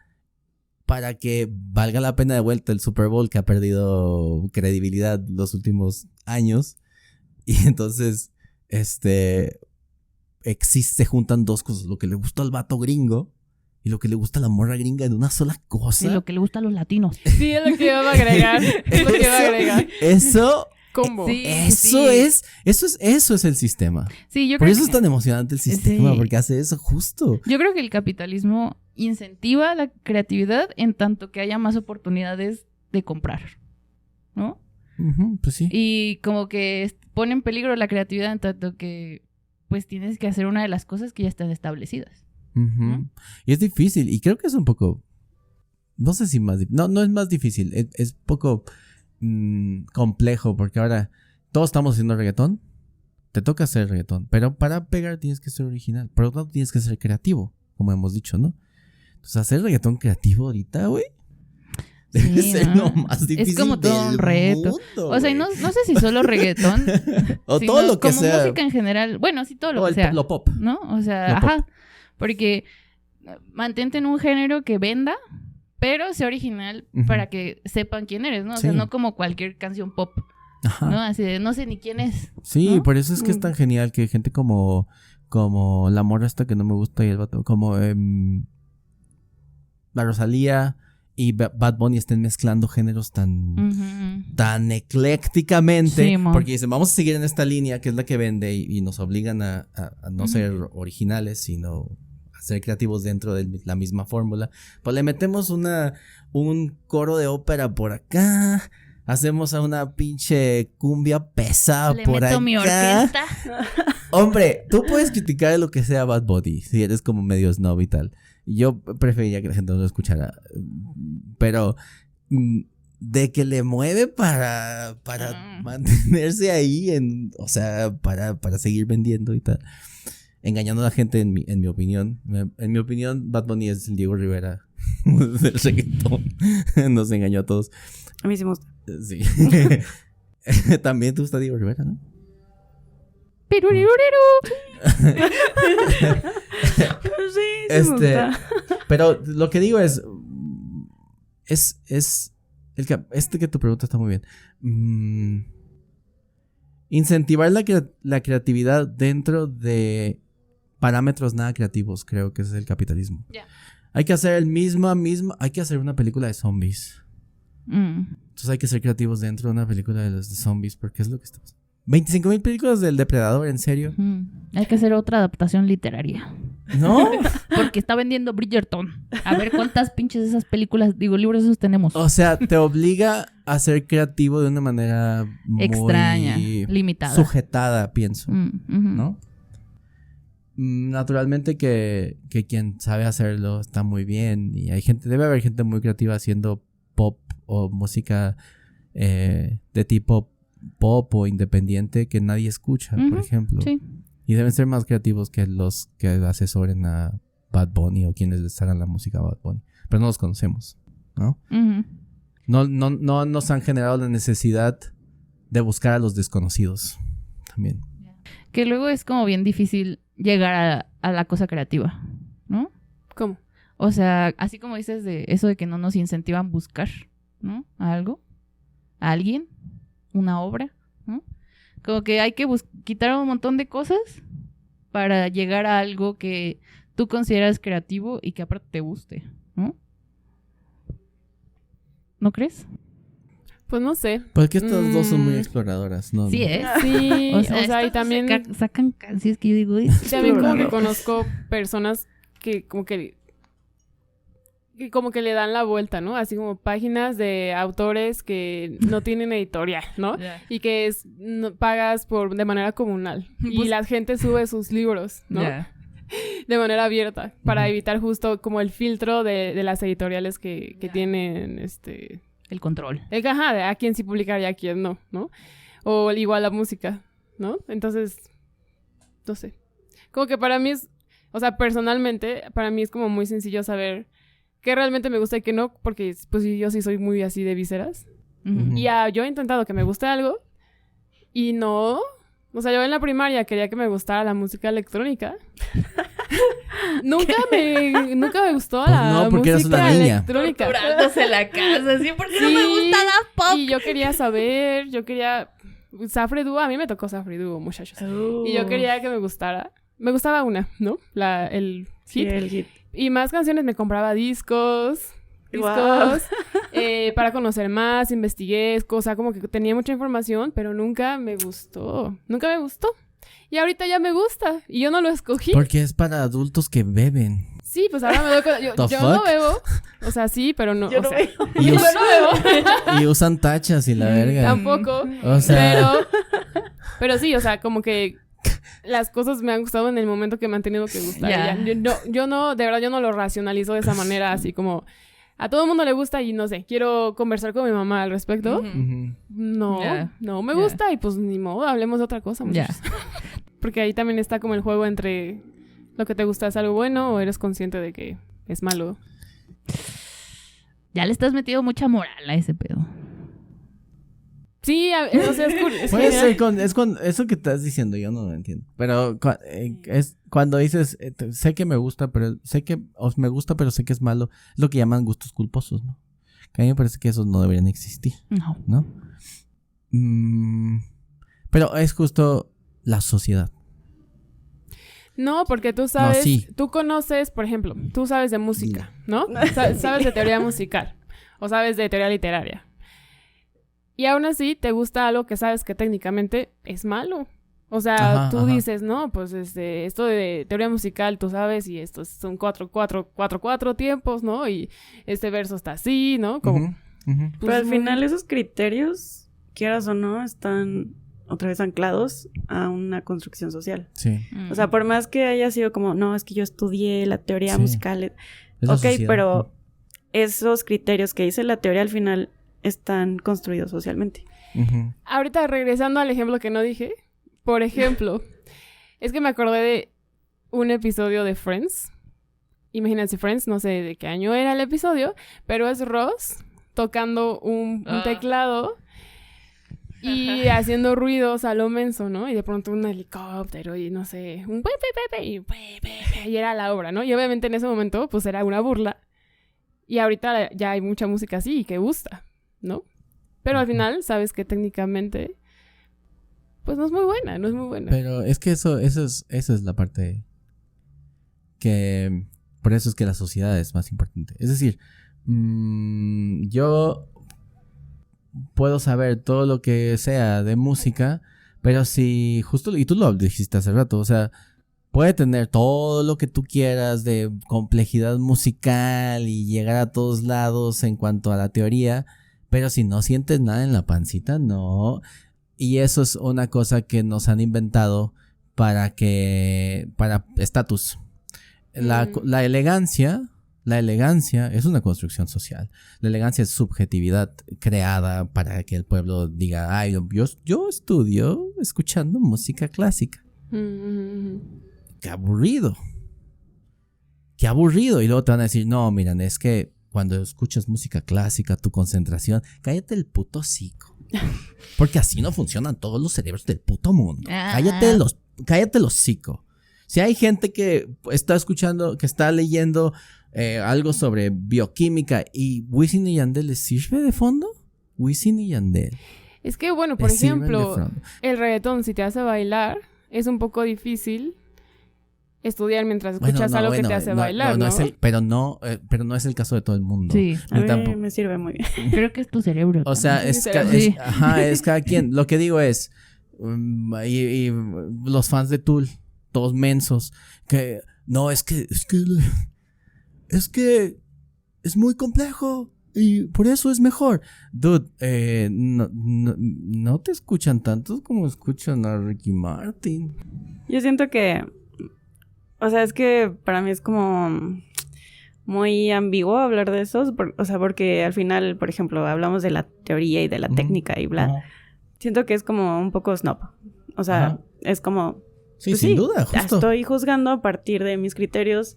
para que valga la pena de vuelta el Super Bowl, que ha perdido credibilidad los últimos años. Y entonces, se juntan dos cosas, lo que le gusta al vato gringo y lo que le gusta a la morra gringa en una sola cosa. Y lo que le gusta a los latinos. Sí, es lo que iba a agregar. Eso... Combo. Sí, eso es el sistema. Sí, yo Por creo eso es tan emocionante el sistema, porque hace eso justo. Yo creo que el capitalismo incentiva la creatividad en tanto que haya más oportunidades de comprar, ¿no? Pues sí. Y como que pone en peligro la creatividad en tanto que pues tienes que hacer una de las cosas que ya están establecidas. Y es difícil, y creo que es un poco no sé si no es más difícil, es poco complejo, porque ahora todos estamos haciendo reggaetón, te toca hacer reggaetón, pero para pegar tienes que ser original, pero no tienes que ser creativo, como hemos dicho, ¿no? Entonces hacer reggaetón creativo ahorita, güey, debe ser lo más difícil. Es como todo un reto. Mundo, o sea, y no sé si solo reggaetón. o todo lo que como sea. Como música en general. Bueno, sí, todo lo que sea. Lo pop. ¿No? O sea, Lo porque mantente en un género que venda, pero sea original para que sepan quién eres, ¿no? O sea, no como cualquier canción pop. Ajá. ¿No? Así de, no sé ni quién es. Sí, ¿no? Por eso es que es tan genial que gente como la morra esta que no me gusta y el vato, como la Rosalía y Bad Bunny estén mezclando géneros tan eclécticamente, sí, porque dicen, vamos a seguir en esta línea que es la que vende y nos obligan a no ser originales, sino a ser creativos dentro de la misma fórmula. Pues le metemos un coro de ópera por acá, hacemos a una pinche cumbia pesada por acá. Mi orquesta. Hombre, tú puedes criticar lo que sea Bad Bunny si eres como medio snob y tal. Yo preferiría que la gente no lo escuchara, pero de que le mueve para mantenerse ahí, o sea, para seguir vendiendo y tal, engañando a la gente, en mi opinión. En mi opinión, Bad Bunny es el Diego Rivera del reggaetón. Nos engañó a todos. A mí sí me gusta. Sí. También te gusta Diego Rivera, ¿no? Sí, pero lo que digo es que tu pregunta está muy bien. Incentivar la creatividad dentro de parámetros nada creativos, creo que ese es el capitalismo. Yeah. Hay que hacer hay que hacer una película de zombies. Entonces hay que ser creativos dentro de una película de los zombies, porque es lo que estamos. 25,000 películas del Depredador, ¿en serio? Hay que hacer otra adaptación literaria. ¿No? Porque está vendiendo Bridgerton. A ver cuántas pinches esas películas, libros esos tenemos. O sea, te obliga a ser creativo de una manera muy extraña, limitada, sujetada, pienso, ¿no? Naturalmente que quien sabe hacerlo está muy bien, y debe haber gente muy creativa haciendo pop o música de tipo pop o independiente que nadie escucha, por ejemplo. Sí. Y deben ser más creativos que los que asesoren a Bad Bunny o quienes les hagan la música a Bad Bunny. Pero no los conocemos, ¿no? No nos han generado la necesidad de buscar a los desconocidos también. Que luego es como bien difícil llegar a la cosa creativa, ¿no? ¿Cómo? O sea, así como dices de eso de que no nos incentivan buscar, ¿no? A algo, a alguien, una obra, ¿no? Como que hay que quitar un montón de cosas para llegar a algo que tú consideras creativo y que aparte te guste, ¿no? ¿No crees? Pues no sé. Pues que estas dos son muy exploradoras, ¿no? Sí, ¿eh? Sí, o sea y también sacan canciones que yo digo... También como que conozco personas que como que le dan la vuelta, ¿no? Así como páginas de autores que no tienen editorial, ¿no? Yeah. Y que pagas de manera comunal. Y la gente sube sus libros, ¿no? Yeah. De manera abierta, para evitar justo como el filtro de las editoriales que tienen el control. De a quién sí publicar y a quién no, ¿no? O igual la música, ¿no? Entonces, no sé. Como que para mí personalmente, para mí es como muy sencillo saber qué realmente me gusta y qué no, porque pues yo sí soy muy así de vísceras. Y yo he intentado que me guste algo y no. O sea, yo en la primaria quería que me gustara la música electrónica. nunca me gustó la música electrónica. Torturándose la casa, ¿sí? Porque no me gusta la pop. Y yo quería saber, Safri Duo, a mí me tocó Safri Duo, muchachos. Y yo quería que me gustara. Me gustaba una, ¿no? El hit. Sí, el hit. Y más canciones, me compraba discos para conocer más, investigué, como que tenía mucha información, pero nunca me gustó. Y ahorita ya me gusta, y yo no lo escogí. Porque es para adultos que beben. Sí, pues ahora me doy cuenta. Yo no bebo, o sea, sí, pero no. Yo no bebo. Yo no bebo. Y usan tachas y la verga. Tampoco. O sea... Pero sí, o sea, como que las cosas me han gustado en el momento que me han tenido que gustar. Yeah. Yo no, de verdad, yo no lo racionalizo de esa manera, así como, a todo el mundo le gusta y no sé, quiero conversar con mi mamá al respecto. Ujú. No me gusta y pues ni modo, hablemos de otra cosa, muchachos. Porque ahí también está como el juego entre lo que te gusta es algo bueno o eres consciente de que es malo. Ya le estás metiendo mucha moral a ese pedo. Sí, o sea, es cool. Puede ser con eso que estás diciendo, yo no lo entiendo. Pero es cuando dices, sé que me gusta, pero sé que me gusta, pero sé que es malo, es lo que llaman gustos culposos, ¿no? Que a mí me parece que esos no deberían existir, ¿no? Pero es justo la sociedad. No, porque tú sabes, No, sí. tú conoces, por ejemplo, tú sabes de música, ¿no? Sabes de teoría musical o sabes de teoría literaria. Y aún así te gusta algo que sabes que técnicamente es malo. O sea, tú dices, no, pues esto de teoría musical, tú sabes, y estos son 4 tiempos, ¿no? Y este verso está así, ¿no? Como, Pues, pero al final esos criterios, quieras o no, están otra vez anclados a una construcción social. Sí. O sea, por más que haya sido como, no, es que yo estudié la teoría musical. Es la Ok, sociedad. pero esos criterios que dice la teoría al final están construidos socialmente. Ahorita regresando al ejemplo que no dije, por ejemplo, es que me acordé de un episodio de Friends. Imagínense Friends, no sé de qué año era el episodio, pero es Ross tocando un teclado y haciendo ruidos a lo menso, ¿no? Y de pronto un helicóptero y no sé, un y era la obra, ¿no? Y obviamente en ese momento pues era una burla. Y ahorita ya hay mucha música así y que gusta, ¿no? Pero al final sabes que técnicamente pues no es muy buena. Pero es que esa es la parte que por eso es que la sociedad es más importante. Es decir, yo puedo saber todo lo que sea de música, pero si justo, y tú lo dijiste hace rato, o sea, puede tener todo lo que tú quieras de complejidad musical y llegar a todos lados en cuanto a la teoría, pero si no sientes nada en la pancita, no. Y eso es una cosa que nos han inventado para estatus. La elegancia es una construcción social. La elegancia es subjetividad creada para que el pueblo diga, ay, yo estudio escuchando música clásica. Qué aburrido. Y luego te van a decir, no, miren, es que cuando escuchas música clásica, tu concentración, cállate el puto hocico. Porque así no funcionan todos los cerebros del puto mundo. Cállate el hocico. Si hay gente que está escuchando, que está leyendo algo sobre bioquímica y Wisin y Yandel les sirve de fondo, Wisin y Yandel. Es que bueno, por ejemplo, el reggaetón si te hace bailar es un poco difícil estudiar mientras escuchas algo que te hace bailar, ¿no? Pero no es el caso de todo el mundo. Sí. A mí me sirve muy bien. Creo que es tu cerebro. O sea, es cada quien. Lo que digo es, y los fans de Tool, todos mensos, que no, es que es muy complejo y por eso es mejor. Dude, no te escuchan tanto como escuchan a Ricky Martin. Yo siento que, o sea, es que para mí es como muy ambiguo hablar de esos, o sea, porque al final, por ejemplo, hablamos de la teoría y de la técnica y bla. Siento que es como un poco snob. O sea, es como... Sí, pues sin duda, justo. Estoy juzgando a partir de mis criterios,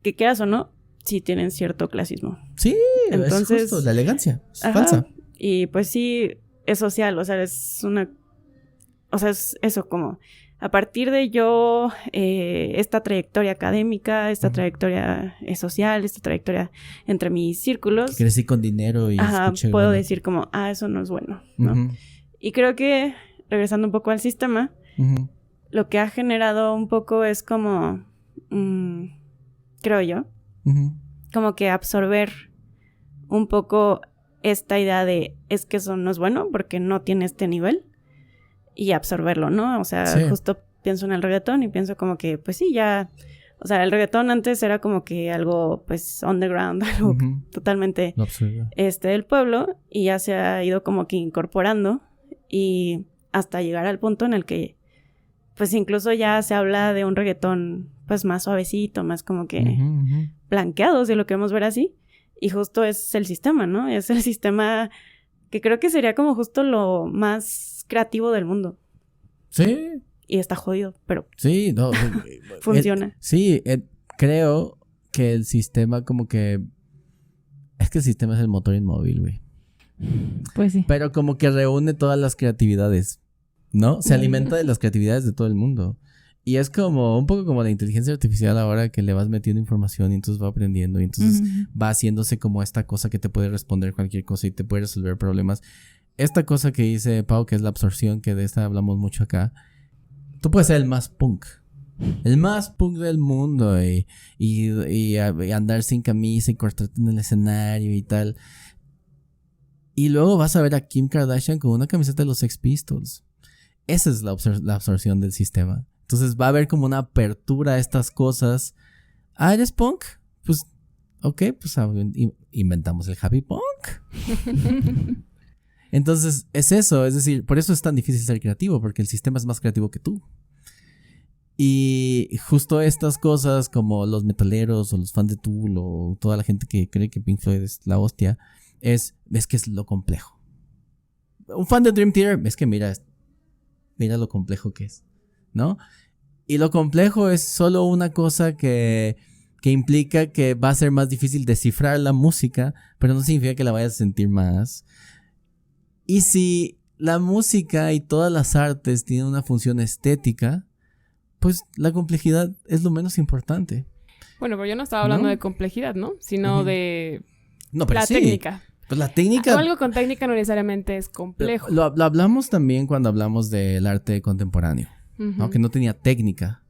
que quieras o no, sí tienen cierto clasismo. Sí, entonces, es justo, la elegancia es falsa. Y pues sí, es social, o sea, es una... O sea, es eso, como... A partir de yo, esta trayectoria académica, esta trayectoria social, esta trayectoria entre mis círculos... Que crecí con dinero y... puedo decir como, eso no es bueno, ¿no? Y creo que, regresando un poco al sistema, lo que ha generado un poco es como... creo yo, como que absorber un poco esta idea de es que eso no es bueno porque no tiene este nivel y absorberlo, ¿no? O sea, justo pienso en el reggaetón y pienso como que, pues sí, ya... O sea, el reggaetón antes era como que algo, pues, underground, algo totalmente del pueblo y ya se ha ido como que incorporando y hasta llegar al punto en el que, pues, incluso ya se habla de un reggaetón, pues, más suavecito, más como que blanqueado, si lo queremos ver así. Y justo es el sistema, ¿no? Es el sistema que creo que sería como justo lo más creativo del mundo. Sí. Y está jodido, pero Sí, no. funciona. Creo que el sistema como que... Es que el sistema es el motor inmóvil, güey. Pues sí. Pero como que reúne todas las creatividades, ¿no? Se alimenta de las creatividades de todo el mundo. Y es como un poco como la inteligencia artificial ahora que le vas metiendo información y entonces va aprendiendo y entonces va haciéndose como esta cosa que te puede responder cualquier cosa y te puede resolver problemas. Esta cosa que dice Pau, que es la absorción, que de esta hablamos mucho acá. Tú puedes ser el más punk del mundo y andar sin camisa y cortarte en el escenario y tal. Y luego vas a ver a Kim Kardashian con una camiseta de los Sex Pistols. Esa es la absorción del sistema. Entonces va a haber como una apertura a estas cosas. Ah, ¿eres punk? Pues, ok, pues inventamos el happy punk. Entonces es eso, es decir, por eso es tan difícil ser creativo, porque el sistema es más creativo que tú. Y justo estas cosas como los metaleros o los fans de Tool o toda la gente que cree que Pink Floyd es la hostia, es que es lo complejo. Un fan de Dream Theater es que mira lo complejo que es, ¿no? Y lo complejo es solo una cosa que implica que va a ser más difícil descifrar la música, pero no significa que la vayas a sentir más. Y si la música y todas las artes tienen una función estética, pues la complejidad es lo menos importante. Bueno, pero yo no estaba hablando de complejidad, ¿no? Sino de la técnica. Pues la técnica... Algo con técnica no necesariamente es complejo. Lo hablamos también cuando hablamos del arte contemporáneo, ¿no? Que no tenía técnica.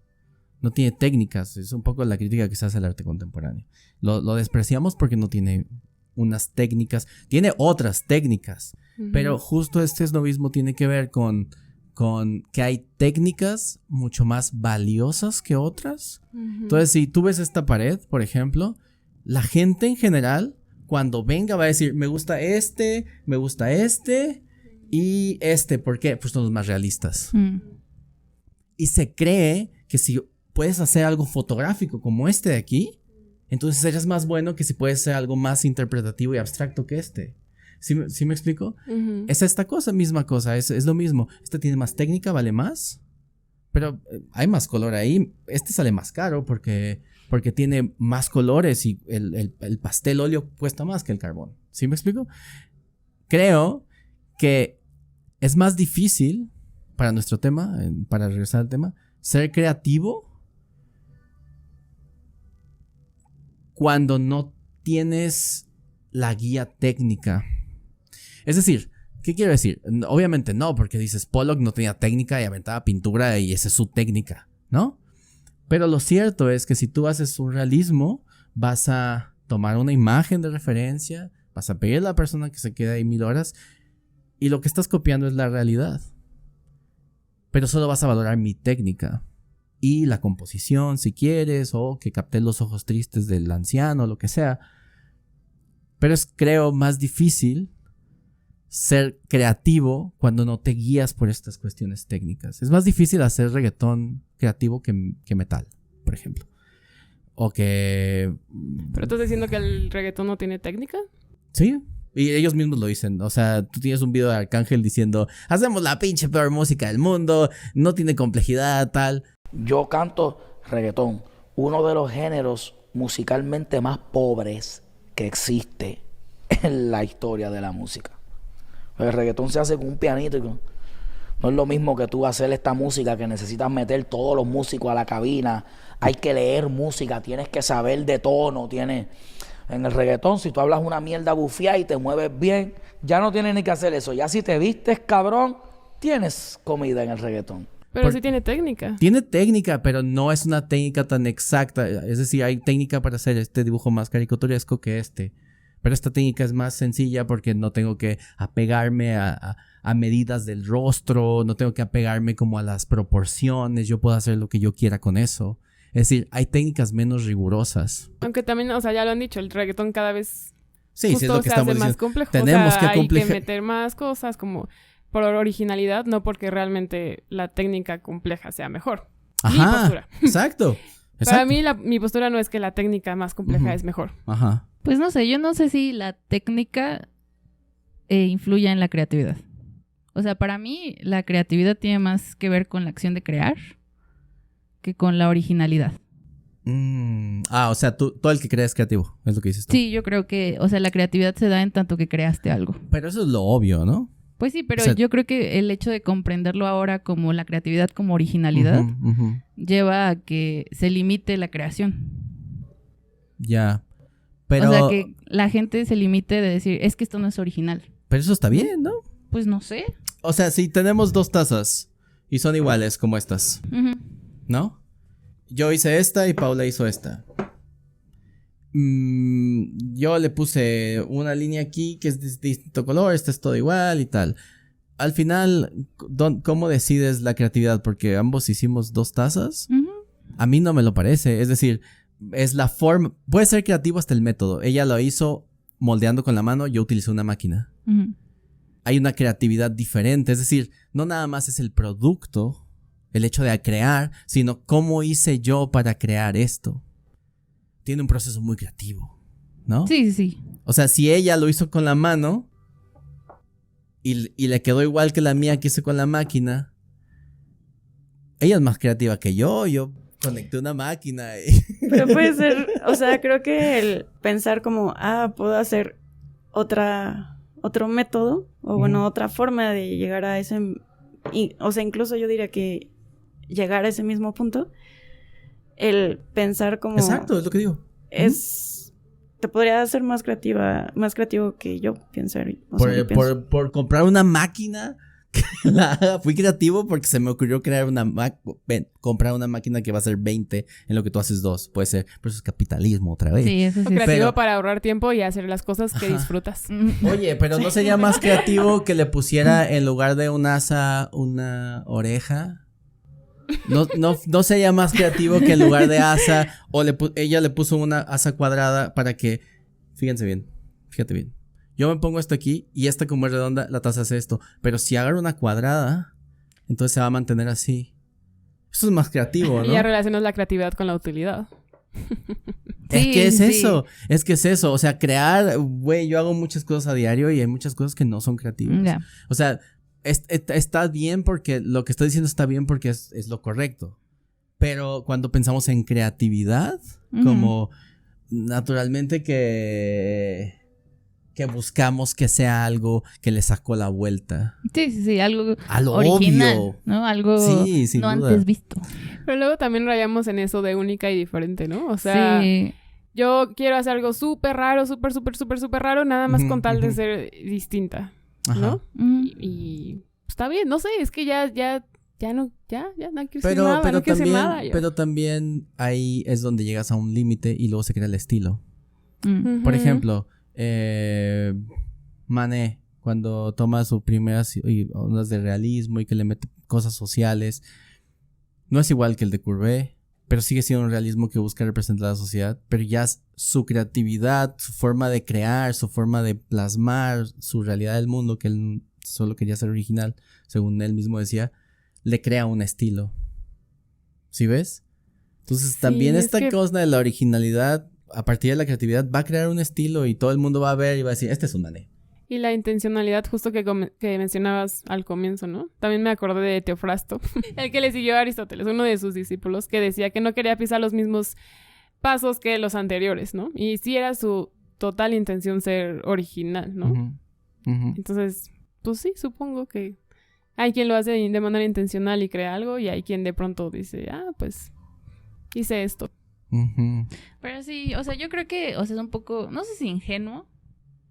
No tiene técnicas. Es un poco la crítica que se hace al arte contemporáneo. Lo despreciamos porque no tiene unas técnicas. Tiene otras técnicas. Pero justo este esnovismo tiene que ver con que hay técnicas mucho más valiosas que otras. Entonces, si tú ves esta pared, por ejemplo, la gente en general, cuando venga va a decir, me gusta este y este. ¿Por qué? Pues son los más realistas. Y se cree que si puedes hacer algo fotográfico como este de aquí, entonces eres más bueno que si puedes hacer algo más interpretativo y abstracto que este. ¿Sí me explico? Es esta cosa, misma cosa, es lo mismo. Este tiene más técnica, vale más, pero hay más color ahí. Este sale más caro porque tiene más colores y el pastel óleo cuesta más que el carbón. ¿Sí me explico? Creo que es más difícil para nuestro tema, para regresar al tema, ser creativo cuando no tienes la guía técnica. Es decir, ¿qué quiero decir? Obviamente no, porque dices Pollock no tenía técnica y aventaba pintura y esa es su técnica, ¿no? Pero lo cierto es que si tú haces un realismo, vas a tomar una imagen de referencia, vas a pedir a la persona que se quede ahí 1000 horas y lo que estás copiando es la realidad. Pero solo vas a valorar mi técnica y la composición si quieres, o que capté los ojos tristes del anciano, lo que sea. Pero es, creo, más difícil ser creativo cuando no te guías por estas cuestiones técnicas. Es más difícil hacer reggaetón creativo que metal, por ejemplo. O que... ¿Pero estás diciendo que el reggaetón no tiene técnica? Sí, y ellos mismos lo dicen. O sea, tú tienes un video de Arcángel diciendo, hacemos la pinche peor música del mundo, no tiene complejidad, tal. Yo canto reggaetón, uno de los géneros musicalmente más pobres que existe en la historia de la música. El reggaetón se hace con un pianito y no es lo mismo que tú hacer esta música que necesitas meter todos los músicos a la cabina. Hay que leer música, tienes que saber de tono, tienes... En el reggaetón, si tú hablas una mierda bufiada y te mueves bien, ya no tienes ni que hacer eso. Ya si te vistes, cabrón, tienes comida en el reggaetón. Pero sí tiene técnica. Tiene técnica, pero no es una técnica tan exacta. Es decir, hay técnica para hacer este dibujo más caricaturesco que este. Pero esta técnica es más sencilla porque no tengo que apegarme a medidas del rostro, no tengo que apegarme como a las proporciones, yo puedo hacer lo que yo quiera con eso. Es decir, hay técnicas menos rigurosas. Aunque también, o sea, ya lo han dicho, el reggaetón cada vez sí, es lo que estamos diciendo. Más complejo. Tenemos o sea, que hay que meter más cosas como por originalidad, no porque realmente la técnica compleja sea mejor. Ajá, mi postura. Exacto. Para mí mi postura no es que la técnica más compleja es mejor. Ajá. Pues no sé, yo no sé si la técnica influya en la creatividad. O sea, para mí la creatividad tiene más que ver con la acción de crear que con la originalidad. O sea, todo el que crea es creativo, es lo que dices tú. Sí, yo creo que, o sea, la creatividad se da en tanto que creaste algo. Pero eso es lo obvio, ¿no? Pues sí, pero O sea, yo creo que el hecho de comprenderlo ahora como la creatividad como originalidad lleva a que se limite la creación. Ya. Pero, O sea, que la gente se limite de decir, es que esto no es original. pero eso está bien, ¿no? Pues no sé. O sea, si tenemos 2 tazas y son iguales como estas, Ujú. ¿no? Yo hice esta y Paula hizo esta. Yo le puse una línea aquí que es de distinto color, esta es todo igual y tal. Al final, ¿cómo decides la creatividad? Porque ambos hicimos 2 tazas. Ujú. A mí no me lo parece. Es decir, es la forma. Puede ser creativo hasta el método. Ella lo hizo moldeando con la mano, yo utilicé una máquina. Ujú. Hay una creatividad diferente. Es decir, no nada más es el producto, el hecho de crear, sino cómo hice yo para crear esto. Tiene un proceso muy creativo, ¿no? Sí, sí, sí. O sea, si ella lo hizo con la mano y le quedó igual que la mía que hice con la máquina, ella es más creativa que yo. Yo conecté una máquina. Pero puede ser, o sea, creo que el pensar como, puedo hacer otro método, o bueno, otra forma de llegar a ese, o sea, incluso yo diría que llegar a ese mismo punto, el pensar como... Exacto, es lo que digo. Te podría hacer más creativo que yo pensar. O sea, yo pienso. Por comprar una máquina que la haga. Fui creativo porque se me ocurrió crear comprar una máquina que va a ser 20 en lo que tú haces 2. Puede ser, pero eso es capitalismo otra vez. Sí, eso O sí. creativo para ahorrar tiempo y hacer las cosas que disfrutas. Oye, pero ¿no sería más creativo que le pusiera en lugar de un asa una oreja? No sería más creativo que en lugar de asa ella le puso una asa cuadrada para que, fíjate bien. Yo me pongo esto aquí y esta como es redonda, la taza hace esto, pero si agarro una cuadrada, entonces se va a mantener así. Esto es más creativo, ¿no? Y ya relacionas la creatividad con la utilidad. Es que es Sí. eso, o sea, crear, güey, yo hago muchas cosas a diario y hay muchas cosas que no son creativas. Ya. O sea, está bien porque lo que estoy diciendo está bien porque es lo correcto. Pero cuando pensamos en creatividad, como naturalmente que buscamos que sea algo que le sacó la vuelta. Sí, algo A lo original, obvio. ¿no? Algo Sí, sin no duda. antes visto. Pero luego también rayamos en eso de única y diferente, ¿no? O sea, Sí. yo quiero hacer algo súper raro, súper raro, nada más con tal de ser distinta, ¿no? Y está bien, no sé, es que ya no quiero decir nada, no quiero decir nada. Pero también ahí es donde llegas a un límite y luego se crea el estilo. Mm. Por ejemplo, Manet, cuando toma sus primeras ondas de realismo y que le mete cosas sociales, no es igual que el de Courbet, pero sigue siendo un realismo que busca representar a la sociedad, pero ya su creatividad, su forma de crear, su forma de plasmar su realidad del mundo, que él solo quería ser original, según él mismo decía, le crea un estilo. ¿Sí ves? Entonces Sí, también es esta que... cosa de la originalidad, a partir de la creatividad, va a crear un estilo y todo el mundo va a ver y va a decir, este es un Manet. Y la intencionalidad justo que mencionabas al comienzo, ¿no? También me acordé de Teofrasto, el que le siguió a Aristóteles, uno de sus discípulos, que decía que no quería pisar los mismos pasos que los anteriores, ¿no? Y sí era su total intención ser original, ¿no? Entonces, pues sí, supongo que hay quien lo hace de manera intencional y crea algo, y hay quien de pronto dice, pues hice esto. Pero sí, o sea, yo creo que, o sea, es un poco, no sé si ingenuo,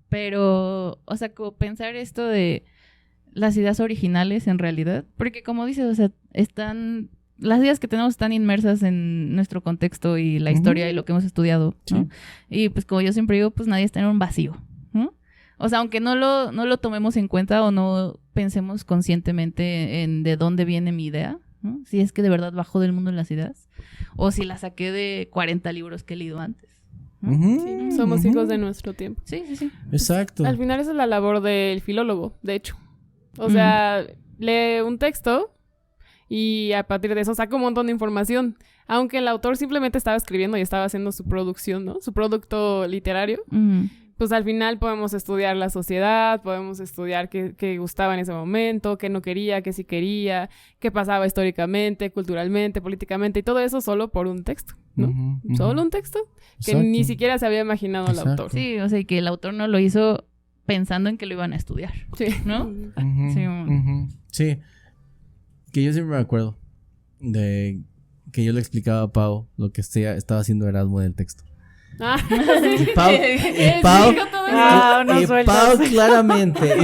pero, o sea, como pensar esto de las ideas originales en realidad, porque como dices, o sea, las ideas que tenemos están inmersas en nuestro contexto y la historia y lo que hemos estudiado, ¿no? Sí. Y pues como yo siempre digo, pues nadie está en un vacío, ¿no? O sea, aunque no lo tomemos en cuenta o no pensemos conscientemente en de dónde viene mi idea, ¿no? Si es que de verdad bajó del mundo de las ideas, o si la saqué de 40 libros que he leído antes. Sí, somos hijos de nuestro tiempo. Sí. Exacto. Al final esa es la labor del filólogo, de hecho. O sea, lee un texto y a partir de eso saca un montón de información. Aunque el autor simplemente estaba escribiendo y estaba haciendo su producción, ¿no? Su producto literario. Pues al final podemos estudiar la sociedad, podemos estudiar qué gustaba en ese momento, qué no quería, qué sí quería, qué pasaba históricamente, culturalmente, políticamente, y todo eso solo por un texto, ¿no? Solo un texto que Exacto. ni siquiera se había imaginado el autor. Sí, o sea, que el autor no lo hizo pensando en que lo iban a estudiar, Sí. ¿no? Sí. Que yo siempre me acuerdo de que yo le explicaba a Pau lo que estaba haciendo Erasmo en el texto. Ah, Y Pau, dijo todo eso. No y sueltas. Pau claramente,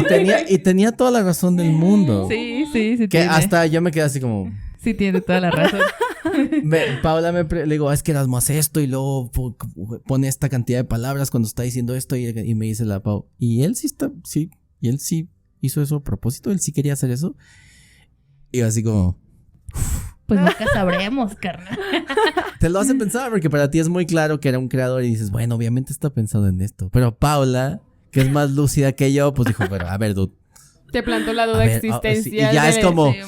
y tenía toda la razón del mundo. Sí, Que tiene. hasta yo me quedé así como... Sí tiene toda la razón. Paula le digo, es que Erasmo hace esto y luego pone esta cantidad de palabras cuando está diciendo esto y me dice la Pau, y él sí hizo eso a propósito, él sí quería hacer eso. Y yo así como... Pues nunca sabremos, carnal. Te lo hace pensar porque para ti es muy claro que era un creador y dices, bueno, obviamente está pensando en esto. Pero Paula, que es más lúcida que yo, pues dijo, pero a ver, dude. Te plantó la duda A ver, existencial. sí, y ya es como... Sí,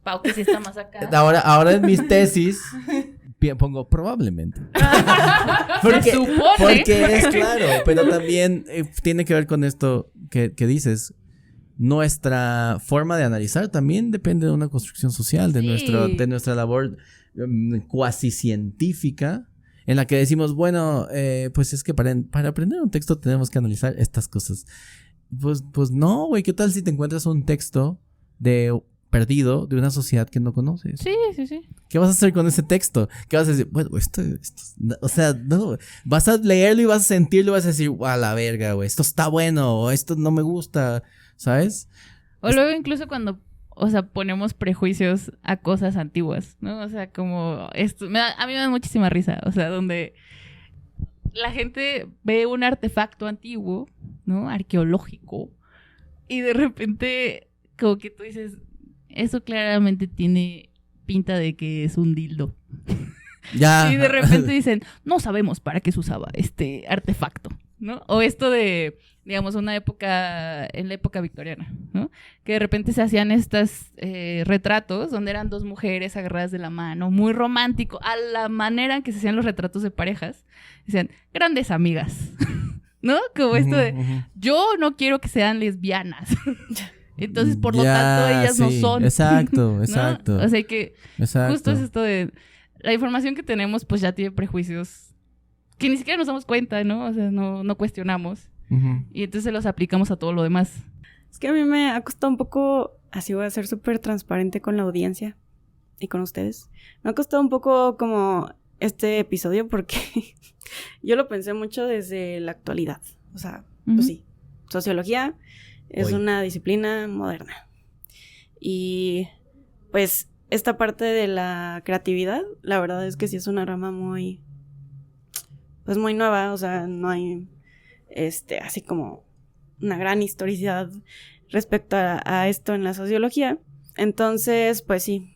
Pau, que sí está más acá. Ahora en mis tesis pongo probablemente. Se supone. Porque es claro, pero también tiene que ver con esto que dices. Nuestra forma de analizar también depende de una construcción social, de nuestra labor cuasi científica, en la que decimos, bueno, pues es que para aprender un texto tenemos que analizar estas cosas. Pues no, güey, ¿qué tal si te encuentras un texto perdido de una sociedad que no conoces? Sí. ¿Qué vas a hacer con ese texto? ¿Qué vas a decir? Bueno, esto o sea, no, vas a leerlo y vas a sentirlo y vas a decir, a la verga, güey, esto está bueno, o esto no me gusta, ¿sabes? O luego incluso cuando, o sea, ponemos prejuicios a cosas antiguas, ¿no? O sea, como esto, a mí me da muchísima risa, o sea, donde la gente ve un artefacto antiguo, ¿no? Arqueológico, y de repente como que tú dices, eso claramente tiene pinta de que es un dildo. Ya. Y de repente dicen, no sabemos para qué se usaba este artefacto, ¿no? O esto de, digamos, en la época victoriana, ¿no? Que de repente se hacían estos retratos donde eran dos mujeres agarradas de la mano, muy romántico, a la manera en que se hacían los retratos de parejas. Decían, grandes amigas, ¿no? Como esto de, yo no quiero que sean lesbianas. Entonces, por lo tanto, ellas no son. Exacto. ¿no? O sea, que justo es esto de la información que tenemos, pues ya tiene prejuicios que ni siquiera nos damos cuenta, ¿no? O sea, no cuestionamos. Y entonces los aplicamos a todo lo demás. Es que a mí me ha costado un poco, así voy a ser súper transparente con la audiencia y con ustedes. Me ha costado un poco como este episodio porque yo lo pensé mucho desde la actualidad. O sea, pues sí, sociología es una disciplina moderna. Y pues esta parte de la creatividad, la verdad es que sí es una rama muy nueva. O sea, no hay así como una gran historicidad respecto a esto en la sociología. Entonces, pues sí,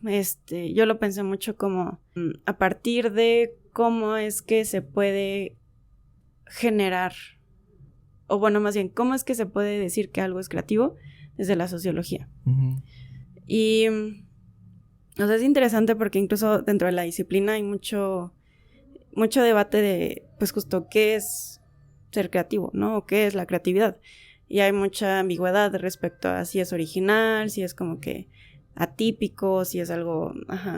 yo lo pensé mucho como a partir de cómo es que se puede generar, o bueno, más bien, cómo es que se puede decir que algo es creativo desde la sociología. Y, o sea, es interesante porque incluso dentro de la disciplina hay mucho debate de, pues justo, qué es ser creativo, ¿no? O qué es la creatividad. Y hay mucha ambigüedad respecto a si es original, si es como que atípico, si es algo...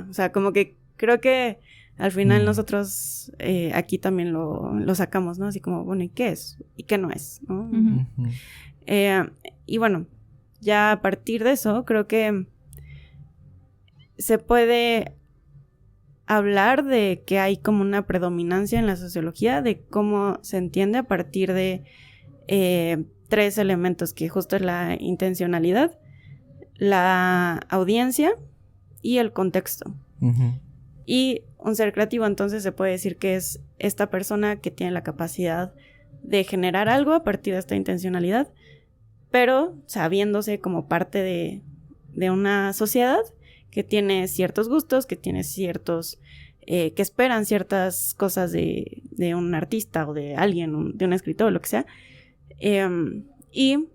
O sea, como que creo que al final nosotros aquí también lo sacamos, ¿no? Así como, bueno, ¿y qué es? ¿Y qué no es? ¿No? Y bueno, ya a partir de eso, creo que se puede hablar de que hay como una predominancia en la sociología de cómo se entiende a partir de 3 elementos, que justo es la intencionalidad, la audiencia y el contexto. Y un ser creativo entonces se puede decir que es esta persona que tiene la capacidad de generar algo a partir de esta intencionalidad, pero sabiéndose como parte de una sociedad que tiene ciertos gustos, que tiene ciertos... que esperan ciertas cosas de un artista o de alguien, de un escritor, lo que sea. Y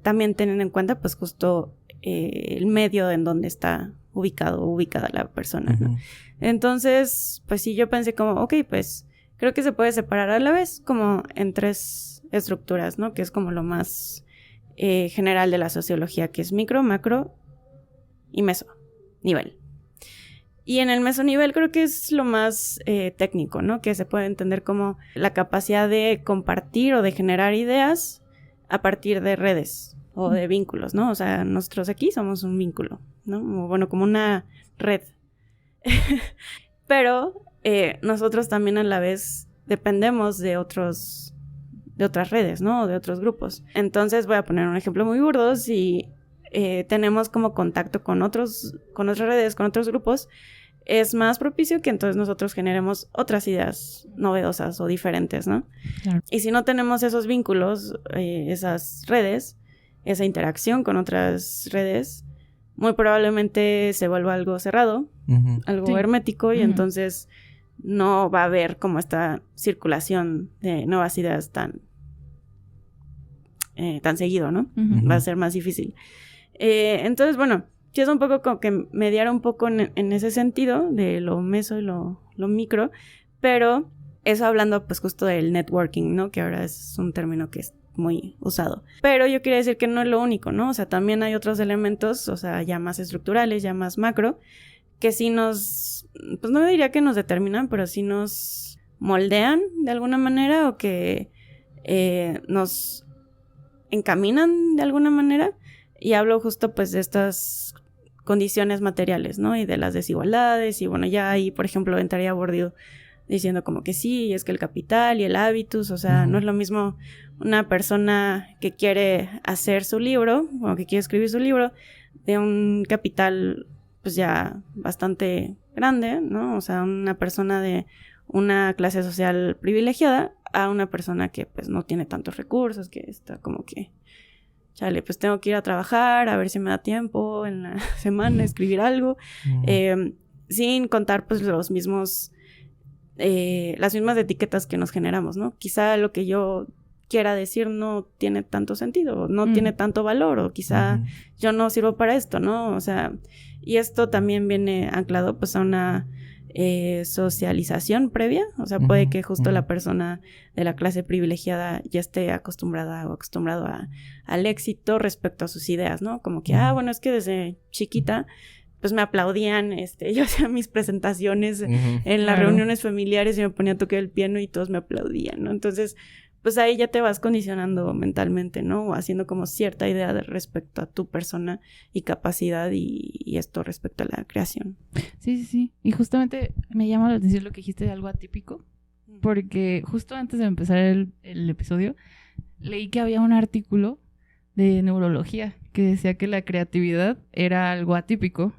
también teniendo en cuenta pues justo el medio en donde está ubicado o ubicada la persona, ¿no? Entonces, pues sí, yo pensé como, ok, pues creo que se puede separar a la vez como en 3 estructuras, ¿no? Que es como lo más general de la sociología, que es micro, macro y mesonivel. Y en el mesonivel creo que es lo más técnico, ¿no? Que se puede entender como la capacidad de compartir o de generar ideas a partir de redes o de vínculos, ¿no? O sea, nosotros aquí somos un vínculo, ¿no? O, bueno, como una red. Pero nosotros también a la vez dependemos de otras redes, ¿no? O de otros grupos. Entonces voy a poner un ejemplo muy burdo. Si tenemos como contacto con otras redes, con otros grupos, es más propicio que entonces nosotros generemos otras ideas novedosas o diferentes, ¿no? Claro. Y si no tenemos esos vínculos, esas redes, esa interacción con otras redes, muy probablemente se vuelva algo cerrado, algo hermético, y entonces no va a haber como esta circulación de nuevas ideas tan seguido, ¿no? Va a ser más difícil. Entonces, bueno, sí es un poco como que mediar un poco en ese sentido de lo meso y lo micro, pero eso hablando pues justo del networking, ¿no? Que ahora es un término que es muy usado. Pero yo quería decir que no es lo único, ¿no? O sea, también hay otros elementos, o sea, ya más estructurales, ya más macro, que sí pues no diría que nos determinan, pero sí nos moldean de alguna manera o que nos encaminan de alguna manera. Y hablo justo pues de estas condiciones materiales, ¿no? Y de las desigualdades. Y bueno, ya ahí, por ejemplo, entraría Bourdieu diciendo como que sí, es que el capital y el hábitus, o sea, no es lo mismo una persona que quiere hacer su libro o que quiere escribir su libro de un capital pues ya bastante grande, ¿no? O sea, una persona de una clase social privilegiada a una persona que pues no tiene tantos recursos, que está como que chale, pues tengo que ir a trabajar, a ver si me da tiempo en la semana escribir algo, sin contar pues las mismas etiquetas que nos generamos, ¿no? Quizá lo que yo quiera decir no tiene tanto sentido, no tiene tanto valor, o quizá yo no sirvo para esto, ¿no? O sea, y esto también viene anclado pues a una socialización previa, o sea, puede que justo la persona de la clase privilegiada ya esté acostumbrada o acostumbrado al éxito respecto a sus ideas, ¿no? Como que, bueno, es que desde chiquita pues me aplaudían, yo hacía mis presentaciones en las reuniones familiares y me ponía a tocar el piano y todos me aplaudían, ¿no? Entonces, pues ahí ya te vas condicionando mentalmente, ¿no? O haciendo como cierta idea respecto a tu persona y capacidad y esto respecto a la creación. Sí. Y justamente me llama la atención lo que dijiste de algo atípico, porque justo antes de empezar el episodio, leí que había un artículo de neurología que decía que la creatividad era algo atípico,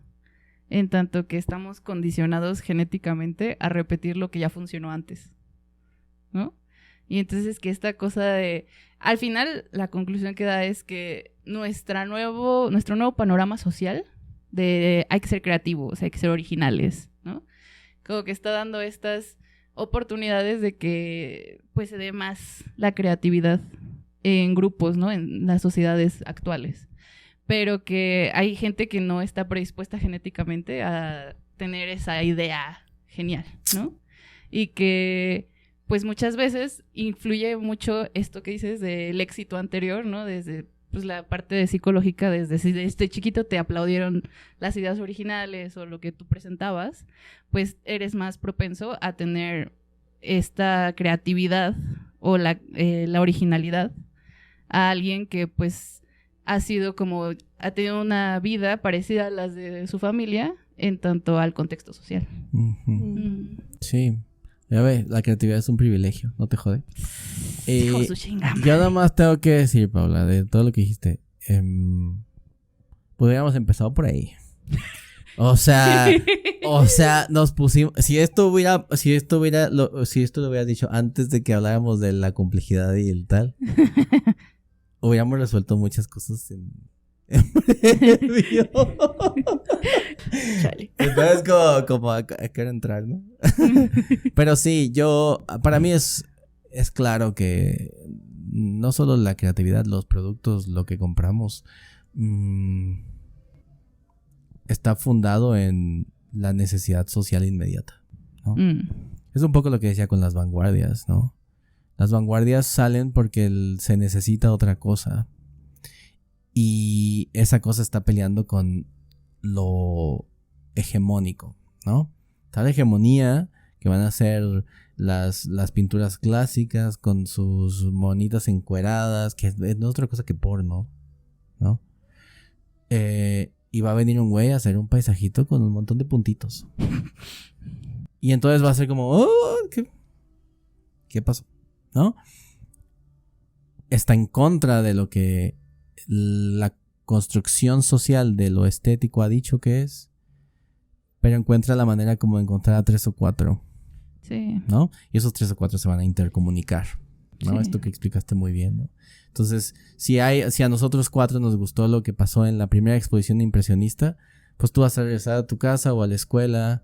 en tanto que estamos condicionados genéticamente a repetir lo que ya funcionó antes, ¿no? Y entonces que esta cosa de... Al final, la conclusión que da es que nuestro nuevo panorama social de hay que ser creativos, hay que ser originales, ¿no? Como que está dando estas oportunidades de que pues se dé más la creatividad en grupos, ¿no? En las sociedades actuales. Pero que hay gente que no está predispuesta genéticamente a tener esa idea genial, ¿no? Y que pues muchas veces influye mucho esto que dices del éxito anterior, ¿no? Desde pues la parte psicológica, desde chiquito te aplaudieron las ideas originales o lo que tú presentabas, pues eres más propenso a tener esta creatividad o la originalidad a alguien que pues ha tenido una vida parecida a las de su familia en tanto al contexto social. Sí. Ya ves, la creatividad es un privilegio, no te jode. Yo nada más tengo que decir, Paula, de todo lo que dijiste, podríamos empezar por ahí. O sea, nos pusimos, si esto lo hubiera dicho antes de que habláramos de la complejidad y el tal, hubiéramos resuelto muchas cosas en previo. Entonces como quiero entrar, ¿no? Pero sí, para mí es claro que no solo la creatividad, los productos, lo que compramos, está fundado en la necesidad social inmediata, ¿no? Es un poco lo que decía con las vanguardias, ¿no? Las vanguardias salen porque se necesita otra cosa. Y esa cosa está peleando con lo hegemónico, ¿no? Tal hegemonía que van a ser las pinturas clásicas con sus monitas encueradas, que no es otra cosa que porno, ¿no? Y va a venir un güey a hacer un paisajito con un montón de puntitos. Y entonces va a ser como, oh, ¿qué pasó? ¿No? Está en contra de lo que la construcción social de lo estético ha dicho que es, pero encuentra la manera como de encontrar a 3 o 4. Sí. ¿No? Y esos 3 o 4 se van a intercomunicar, ¿no? Sí. Esto que explicaste muy bien, ¿no? Entonces, si a nosotros 4 nos gustó lo que pasó en la primera exposición impresionista, pues tú vas a regresar a tu casa o a la escuela,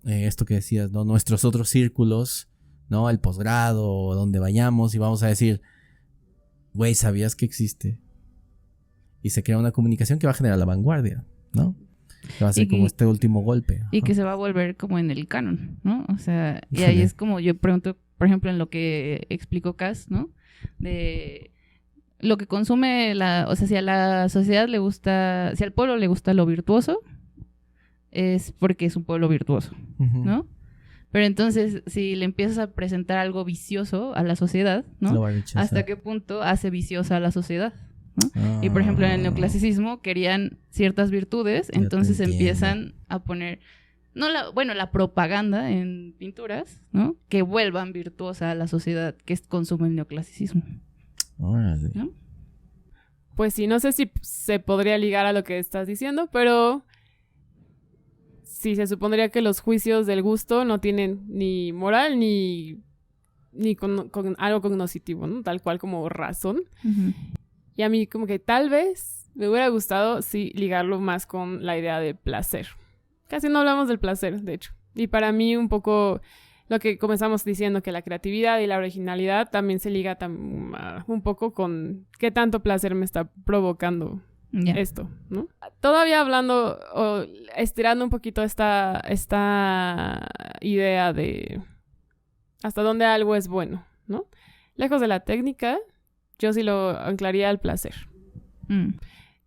esto que decías, ¿no? Nuestros otros círculos, ¿no? El posgrado o donde vayamos, y vamos a decir, güey, ¿sabías que existe? Y se crea una comunicación que va a generar la vanguardia, ¿no? Que va a ser como este último golpe. Y que se va a volver como en el canon, ¿no? O sea, y Híjole. ahí es como yo pregunto, por ejemplo, en lo que explicó Cass, ¿no? De lo que consume o sea, si a la sociedad le gusta, si al pueblo le gusta lo virtuoso, es porque es un pueblo virtuoso, ¿no? Pero entonces, si le empiezas a presentar algo vicioso a la sociedad, Lo ¿no? va a rechazar. ¿Hasta qué punto hace viciosa a la sociedad? ¿No? Y por ejemplo, en el neoclasicismo querían ciertas virtudes, Ya te entonces entiendo. empiezan a poner, la propaganda en pinturas, ¿no? Que vuelvan virtuosa a la sociedad que consume el neoclasicismo, Órale. ¿no? Pues sí, no sé si se podría ligar a lo que estás diciendo, pero sí se supondría que los juicios del gusto no tienen ni moral ni con algo cognoscitivo, ¿no? Tal cual como razón. Uh-huh. Y a mí como que tal vez me hubiera gustado, sí, ligarlo más con la idea de placer. Casi no hablamos del placer, de hecho. Y para mí un poco lo que comenzamos diciendo, que la creatividad y la originalidad también se liga un poco con qué tanto placer me está provocando Ya. esto, ¿no? Todavía hablando o estirando un poquito esta idea de hasta dónde algo es bueno, ¿no? Lejos de la técnica, yo sí lo anclaría al placer.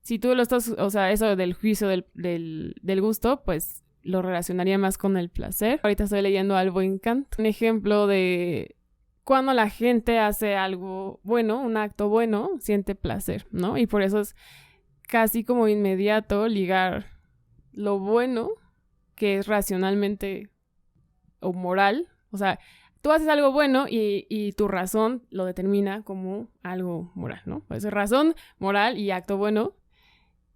Si tú lo estás, o sea, eso del juicio del gusto, pues lo relacionaría más con el placer. Ahorita estoy leyendo al buen Kant, un ejemplo de cuando la gente hace algo bueno, un acto bueno, siente placer, ¿no? Y por eso es casi como inmediato ligar lo bueno, que es racionalmente o moral, o sea, tú haces algo bueno y tu razón lo determina como algo moral, ¿no? Pues razón, moral y acto bueno.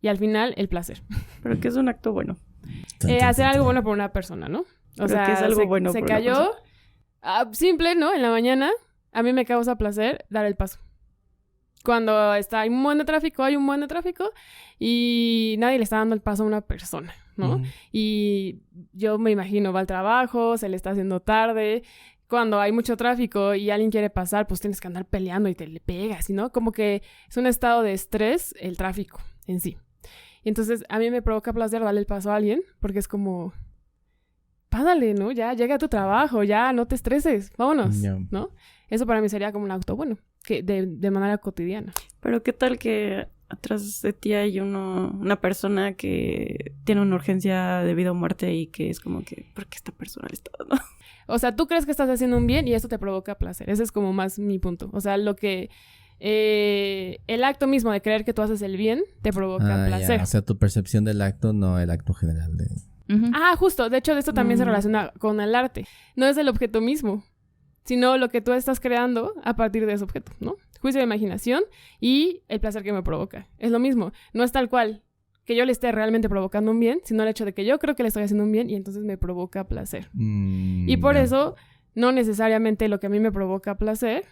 Y al final, el placer. Pero ¿qué es un acto bueno? Hacer algo bueno por una persona, ¿no? O ¿Pero sea, qué es algo bueno se por una cayó. Simple, ¿no? En la mañana, a mí me causa placer dar el paso. Cuando hay un buen de tráfico y nadie le está dando el paso a una persona, ¿no? Uh-huh. Y yo me imagino, va al trabajo, se le está haciendo tarde. Cuando hay mucho tráfico y alguien quiere pasar, pues tienes que andar peleando y te le pegas, ¿no? Como que es un estado de estrés el tráfico en sí. Y entonces a mí me provoca placer darle el paso a alguien porque es como, pásale, ¿no? Ya llega a tu trabajo, ya no te estreses, vámonos, Yeah. ¿no? Eso para mí sería como un acto bueno, que de manera cotidiana. Pero ¿qué tal que atrás de ti hay una persona que tiene una urgencia de vida o muerte y que es como que, ¿por qué esta persona le está dando? O sea, tú crees que estás haciendo un bien y eso te provoca placer. Ese es como más mi punto. O sea, lo que... el acto mismo de creer que tú haces el bien te provoca placer. Ya. O sea, tu percepción del acto, no el acto general de... Uh-huh. Justo. De hecho, de esto también se relaciona con el arte. No es el objeto mismo, sino lo que tú estás creando a partir de ese objeto, ¿no? Juicio de imaginación y el placer que me provoca. Es lo mismo. No es tal cual que yo le esté realmente provocando un bien, sino el hecho de que yo creo que le estoy haciendo un bien y entonces me provoca placer. Y por eso, no necesariamente lo que a mí me provoca placer,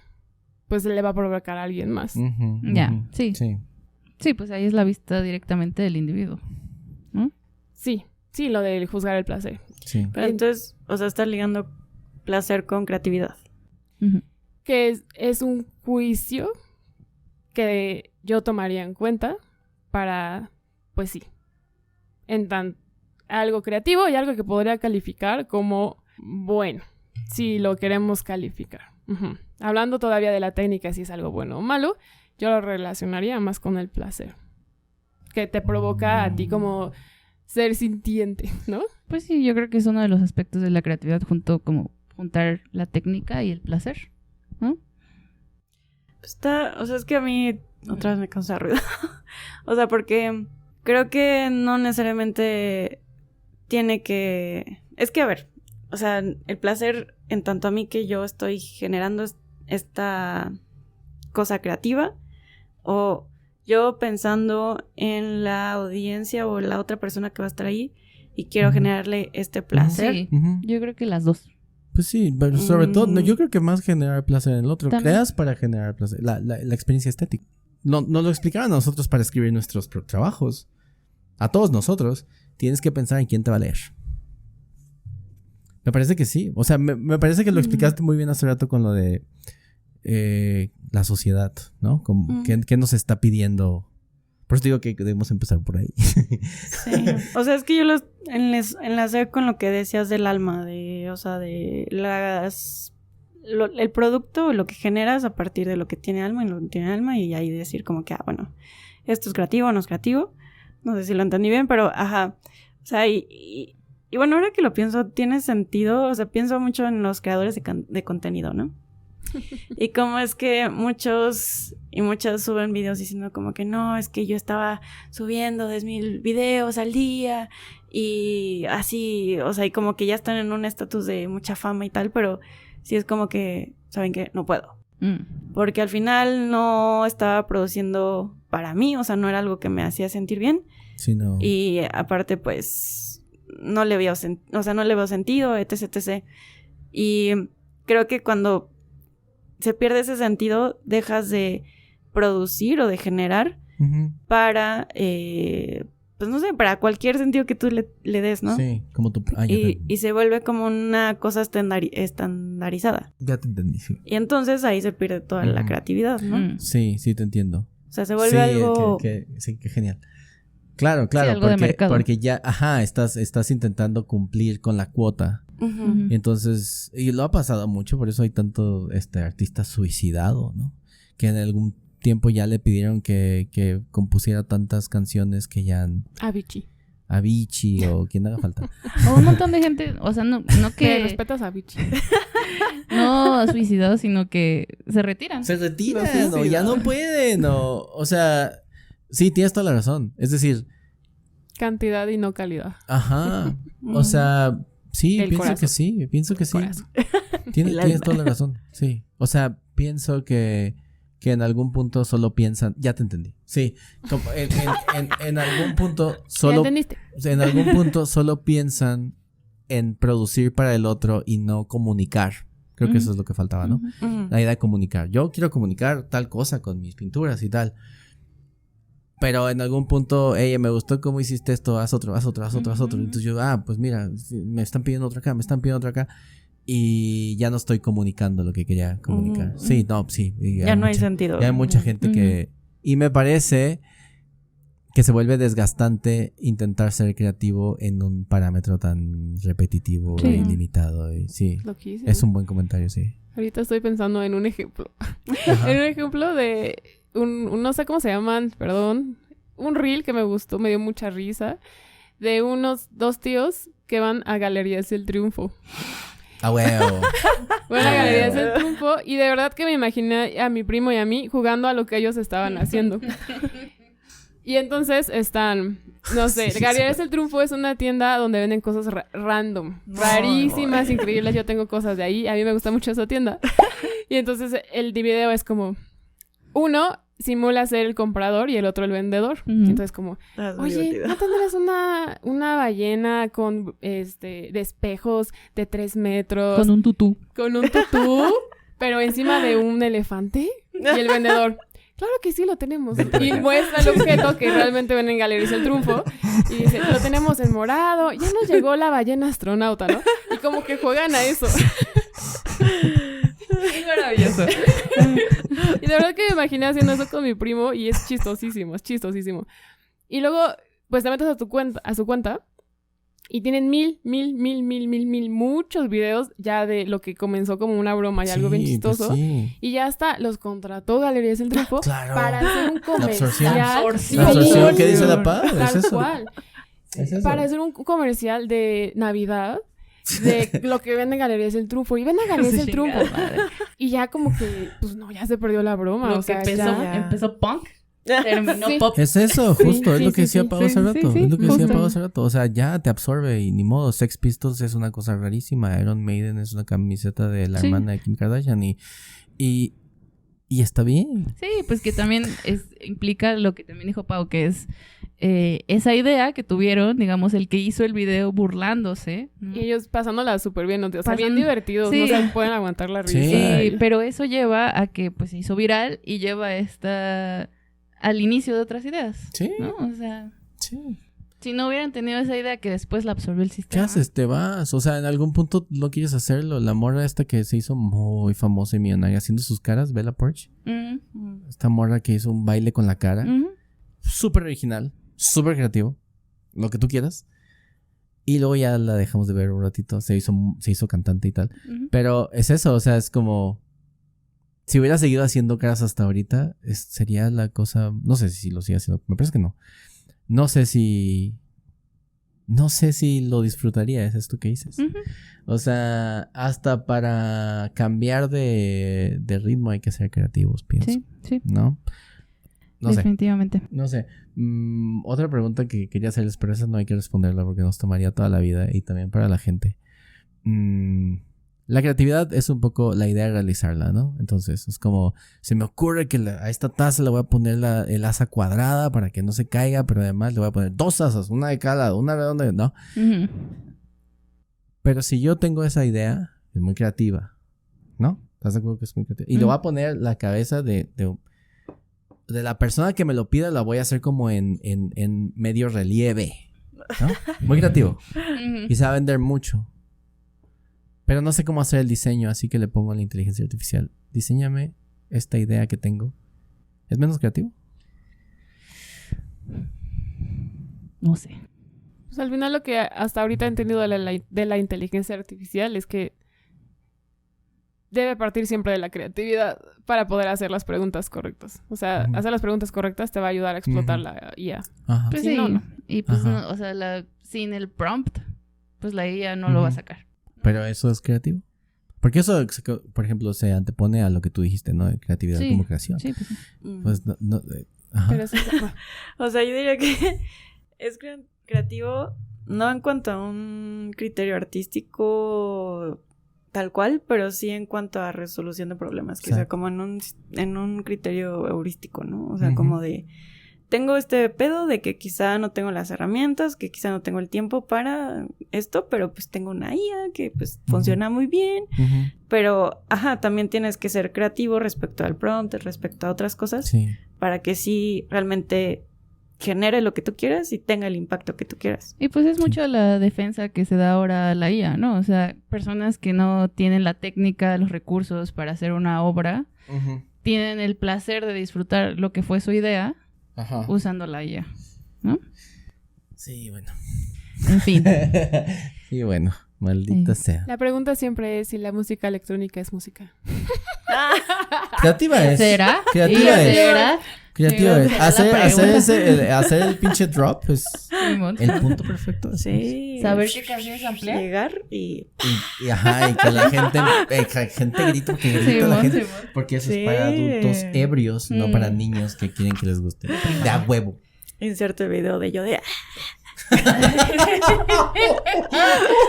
pues le va a provocar a alguien más. Uh-huh, Ya, uh-huh. sí. Sí. Sí, pues ahí es la vista directamente del individuo, ¿no? Sí, lo de juzgar el placer. Sí. Pero entonces, o sea, estás ligando placer con creatividad. Uh-huh. Que es un juicio que yo tomaría en cuenta para, pues sí, en algo creativo y algo que podría calificar como bueno, si lo queremos calificar. Uh-huh. Hablando todavía de la técnica, si es algo bueno o malo, yo lo relacionaría más con el placer, que te provoca a ti como ser sintiente, ¿no? Pues sí, yo creo que es uno de los aspectos de la creatividad, juntar la técnica y el placer, ¿no? O sea, es que a mí otra vez me causa ruido. O sea, porque creo que no necesariamente tiene que... Es que, a ver, o sea, el placer, en tanto a mí que yo estoy generando esta cosa creativa, o yo pensando en la audiencia o la otra persona que va a estar ahí y quiero generarle este placer. Sí, Ujú. yo creo que las dos. Pues sí, pero sobre todo, no, yo creo que más generar placer en el otro. También. Creas para generar placer, la experiencia estética. Nos lo explicaron a nosotros para escribir nuestros trabajos. A todos nosotros. Tienes que pensar en quién te va a leer. Me parece que sí. O sea, me parece que lo explicaste muy bien hace rato con lo de la sociedad, ¿no? Como, ¿qué nos está pidiendo? Por eso digo que debemos empezar por ahí. Sí. O sea, es que yo enlacé con lo que decías del alma, o sea, de el producto, lo que generas a partir de lo que tiene alma y lo que no tiene alma, y ahí decir como que, bueno, esto es creativo o no es creativo. No sé si lo entendí bien, pero ajá. O sea, y bueno, ahora que lo pienso, tiene sentido. O sea, pienso mucho en los creadores de contenido, ¿no? Y cómo es que muchos y muchas suben videos diciendo como que no, es que yo estaba subiendo 10,000 videos al día y así, o sea, y como que ya están en un estatus de mucha fama y tal, pero sí es como que, ¿saben qué? No puedo. Porque al final no estaba produciendo para mí, o sea, no era algo que me hacía sentir bien. Sí, no. Y aparte, pues, no le veo sentido, etc. Y creo que cuando se pierde ese sentido, dejas de producir o de generar para, pues no sé, para cualquier sentido que tú le des, ¿no? Sí, como tu... y se vuelve como una cosa estandarizada. Ya te entendí, sí. Y entonces ahí se pierde toda la creatividad, ¿no? Sí, sí, te entiendo. O sea, se vuelve algo... Sí, qué genial. Claro, Sí, algo de mercado. porque ya, estás intentando cumplir con la cuota. Uh-huh. Entonces, y lo ha pasado mucho, por eso hay tanto artista suicidado, ¿no? Que en algún tiempo ya le pidieron que compusiera tantas canciones que ya... Avicii o quien haga falta. O un montón de gente, o sea, no Que que... respetas a Avicii. No suicidados, sino que se retiran. Se retiran o ya no pueden, o sea, sí, tienes toda la razón. Es decir... Cantidad y no calidad. Ajá, o sea... Sí, Del pienso corazón. que sí, pienso que sí. Tienes toda la razón, sí. O sea, pienso que en algún punto solo piensan... Ya te entendí, sí. Como en algún punto solo... ¿Ya entendiste? En algún punto solo piensan en producir para el otro y no comunicar. Creo que eso es lo que faltaba, ¿no? Uh-huh. La idea de comunicar. Yo quiero comunicar tal cosa con mis pinturas y tal. Pero en algún punto, me gustó cómo hiciste esto, haz otro. Entonces yo, pues mira, me están pidiendo otro acá. Y ya no estoy comunicando lo que quería comunicar. Sí, no, sí. Ya no hay sentido. Ya hay mucha gente que... Y me parece que se vuelve desgastante intentar ser creativo en un parámetro tan repetitivo y limitado. Y sí, Loquísimo. es un buen comentario, sí. Ahorita estoy pensando en un ejemplo. Ajá. En un ejemplo de no sé cómo se llaman, perdón. Un reel que me gustó, me dio mucha risa. De unos 2 tíos que van a Galerías del Triunfo. Ah, huevo. Van a Galerías del Triunfo y de verdad que me imaginé a mi primo y a mí jugando a lo que ellos estaban haciendo. Y entonces están, no sé, Sí, Galerías sí. del Triunfo es una tienda donde venden cosas random, rarísimas, increíbles. Yo tengo cosas de ahí, a mí me gusta mucho esa tienda. Y entonces el video es como, uno simula ser el comprador y el otro el vendedor. Entonces como, Es muy oye, divertido. ¿no tendrás una ballena con de espejos de 3 metros? Con un tutú. Con un tutú, pero encima de un elefante. Y el vendedor, claro que sí, lo tenemos. Y muestra el objeto que realmente ven en Galerías del Triunfo. Y dice, lo tenemos en morado. Ya nos llegó la ballena astronauta, ¿no? Y como que juegan a eso. Es maravilloso. Y de verdad que me imaginé haciendo eso con mi primo. Y es chistosísimo, es chistosísimo. Y luego, pues te metes a su cuenta. Y tienen mil, muchos videos ya de lo que comenzó como una broma y algo bien chistoso. Pues sí. Y ya hasta los contrató Galerías del Triunfo Claro. para hacer un comercial. La absorción que dice la paz. Es Tal eso. cual. Es eso. Para hacer un comercial de Navidad de lo que venden Galerías del Triunfo. Y venden Galerías del Triunfo. Y ya como que, pues no, ya se perdió la broma. Lo o sea, que ya... empezó punk, terminó Sí. pop. Es eso, justo, es lo que decía Pau hace rato. sí, Es lo que decía justo. Pau hace rato. O sea, ya te absorbe y ni modo. Sex Pistols es una cosa rarísima. Iron Maiden es una camiseta de la hermana de Kim Kardashian y está bien. Sí, pues que también implica lo que también dijo Pau, que es esa idea que tuvieron, digamos, el que hizo el video burlándose, ¿no? Y ellos pasándola súper bien, ¿no? O sea, bien Pasan- divertidos, sí. no se pueden aguantar la risa. Sí. Sí, pero eso lleva a que pues se hizo viral y lleva al inicio de otras ideas, Sí. ¿no? O sea, Sí. si no hubieran tenido esa idea que después la absorbió el ¿Qué sistema. haces? Te vas. O sea, en algún punto no quieres hacerlo. La morra esta que se hizo muy famosa y millonaria haciendo sus caras, Bella Poarch. Esta morra que hizo un baile con la cara. Ujú. Súper original, súper creativo. Lo que tú quieras. Y luego ya la dejamos de ver un ratito. Se hizo cantante y tal. Ujú. Pero es eso, o sea, es como... Si hubiera seguido haciendo caras hasta ahorita, sería la cosa... No sé si lo sigue haciendo. Me parece que no. No sé si lo disfrutaría, es esto que dices. Ujú. O sea, hasta para cambiar de ritmo hay que ser creativos, pienso. Sí, sí, ¿No? No sé. definitivamente. No sé. Otra pregunta que quería hacerles, pero esa no hay que responderla porque nos tomaría toda la vida y también para la gente. La creatividad es un poco la idea de realizarla, ¿no? Entonces, es como, se me ocurre que a esta taza le voy a poner el asa cuadrada para que no se caiga, pero además le voy a poner 2 asas, una de cada lado, una redonda, ¿no? Ujú. Pero si yo tengo esa idea, es muy creativa, ¿no? ¿Estás de acuerdo que es muy creativa? Y le voy a poner la cabeza de la persona que me lo pida, la voy a hacer como en medio relieve, ¿no? Muy creativo. Ujú. Y se va a vender mucho. Pero no sé cómo hacer el diseño, así que le pongo a la inteligencia artificial. Diseñame esta idea que tengo. ¿Es menos creativo? No sé. Pues al final lo que hasta ahorita he entendido de la inteligencia artificial es que debe partir siempre de la creatividad para poder hacer las preguntas correctas. O sea, Ujú. hacer las preguntas correctas te va a ayudar a explotar Ujú. la IA. Ajá. Pues Sí, sí, no. y pues Ajá. no, o sea, sin el prompt, pues la IA no lo va a Ujú. sacar. Pero eso es creativo. Porque eso, por ejemplo, se antepone a lo que tú dijiste, ¿no? De creatividad Sí, como creación. Sí, pues sí. Pues no, ajá. Pero sí, O sea, yo diría que es creativo no en cuanto a un criterio artístico tal cual, pero sí en cuanto a resolución de problemas, quizá Exacto. como en un criterio heurístico, ¿no? O sea, Ujú. como de tengo este pedo de que quizá no tengo las herramientas, que quizá no tengo el tiempo para esto, pero pues tengo una IA que pues Ujú. funciona muy bien, Ujú. pero también tienes que ser creativo respecto al prompt, respecto a otras cosas, Sí. para que sí realmente genere lo que tú quieras y tenga el impacto que tú quieras. Y pues es mucho la defensa que se da ahora a la IA, ¿no? O sea, personas que no tienen la técnica, los recursos para hacer una obra, tienen el placer de disfrutar lo que fue su idea Ajá. usando la IA, ¿no? Sí, bueno. En fin. Sí, bueno. Maldita sea. la pregunta siempre es si la música electrónica es música. Creativa es. ¿Será? Creativa ¿Y es. será? Creativa Sí, es. esa es la Hacer el pinche drop es Simón. el punto perfecto. de eso. Sí. Saber qué canciones ampliar. Llegar y... Ajá, y que la gente grita, que grita la Simón, gente. Simón. Porque eso Sí. es para adultos ebrios, no Mm. para niños que quieren que les guste. De a huevo. Inserto el video de yo de...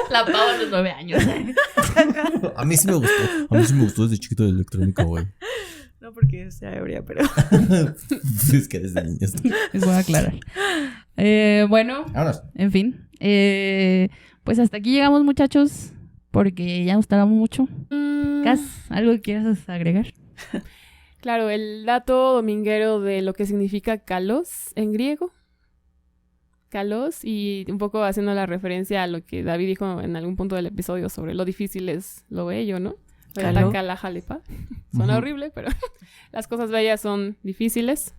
La Pau a los 9 años. A mí sí me gustó. A mí sí me gustó desde chiquito de electrónica, güey. No porque sea ebria, pero... Es que desde niños. Les voy a aclarar. Bueno, Vámonos. en fin. Pues hasta aquí llegamos, muchachos. Porque ya nos tardamos mucho. Cas, ¿algo que quieras agregar? Claro, el dato dominguero de lo que significa kalos en griego. Kalos, y un poco haciendo la referencia a lo que David dijo en algún punto del episodio sobre lo difícil es lo bello, ¿no? Caló. Jalepa. Suena Ujú. horrible, pero las cosas bellas son difíciles.